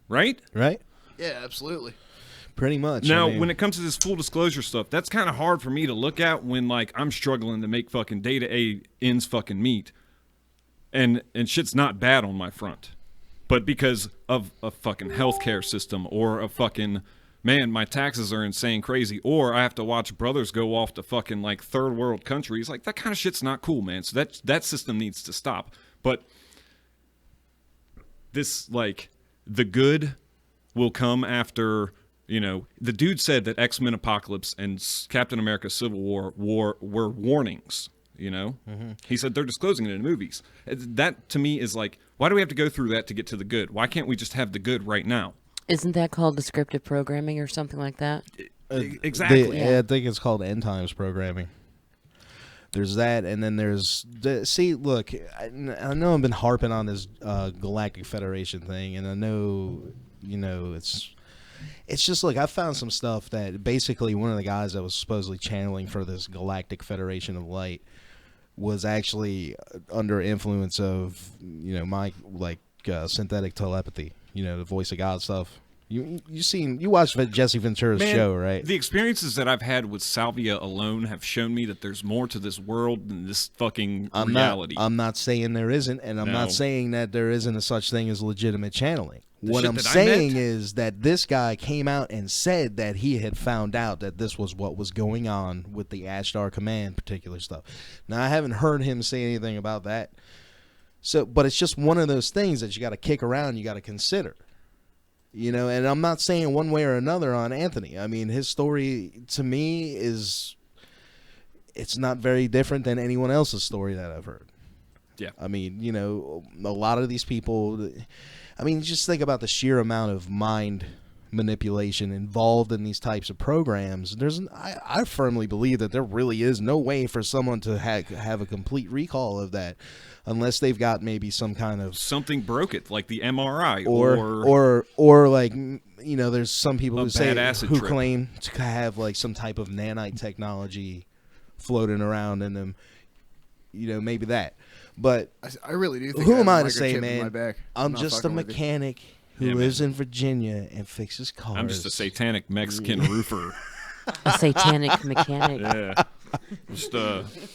Right? Right? Yeah, absolutely. Pretty much. Now, when it comes to this full disclosure stuff, that's kind of hard for me to look at when I'm struggling to make fucking day to day ends fucking meet, and shit's not bad on my front. but because of a fucking healthcare system or a fucking, man, my taxes are insane crazy, or I have to watch brothers go off to fucking like third world countries, like that kind of shit's not cool, man. So that system needs to stop. But this, like, the good will come after, you know, the dude said that X-Men Apocalypse and Captain America Civil War were warnings, you know? Mm-hmm. He said they're disclosing it in movies. That, to me, is like, why do we have to go through that to get to the good? Why can't we just have the good right now? Isn't that called descriptive programming or something like that? Exactly. I think it's called end times programming. There's that, and then there's look, I know I've been harping on this Galactic Federation thing, and I know, you know, it's just like I found some stuff that basically one of the guys that was supposedly channeling for this Galactic Federation of Light was actually under influence of, you know, my synthetic telepathy, you know, the voice of God stuff. You watched Jesse Ventura's show, right? The experiences that I've had with Salvia alone have shown me that there's more to this world than this fucking reality. I'm not saying there isn't, and I'm not saying that there isn't a such thing as legitimate channeling. What I'm saying is that this guy came out and said that he had found out that this was what was going on with the Ashtar Command particular stuff. Now, I haven't heard him say anything about that. So, but it's just one of those things that you got to kick around, you got to consider. You know, and I'm not saying one way or another on Anthony. I mean, his story to me it's not very different than anyone else's story that I've heard. Yeah. I mean, you know, a lot of these people, I mean, just think about the sheer amount of mind manipulation involved in these types of programs. I firmly believe that there really is no way for someone to have a complete recall of that unless they've got maybe some kind of something broke it, like the MRI or like, you know, there's some people who trip. claim to have like some type of nanite technology floating around in them. You know, maybe that. But I really do think who I am have I a to say, microchip in my man? back. I'm not just a fucking with you. mechanic who lives in Virginia and fixes cars. I'm just a satanic Mexican roofer. A satanic mechanic. Yeah. Just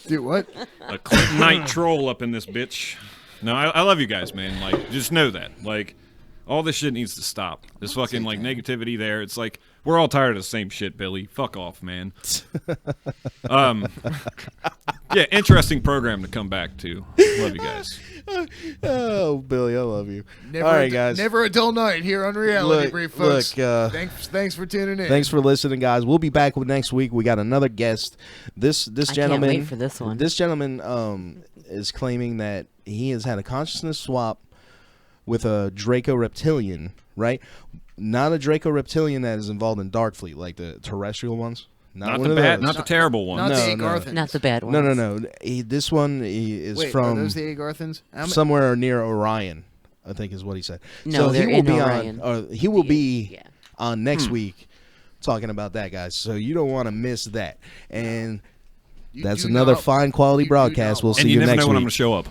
Dude, what? A Clintonite troll up in this bitch. No, I love you guys, man. Like, just know that. Like, all this shit needs to stop. This fucking, like, negativity there. It's like, we're all tired of the same shit, Billy. Fuck off, man. Yeah, interesting program to come back to. Love you guys. Oh, Billy, I love you. Never all right, guys. Never a dull night here on Reality Brief, folks. Thanks for tuning in. Thanks for listening, guys. We'll be back with next week. We got another guest. This gentleman. Can't wait for this one. This gentleman is claiming that he has had a consciousness swap with a Draco reptilian, right? Not a Draco reptilian that is involved in Darkfleet, like the terrestrial ones. Not the bad, not the terrible ones. Not the Agarthans. Not the bad ones. No. This one is Wait, from are those the Agarthans? somewhere near Orion, I think is what he said. No, so they're he will in be Orion. he will be on next week talking about that, guys. So you don't want to miss that. And that's another fine quality broadcast. We'll see you you never next know week. when I'm going to show up.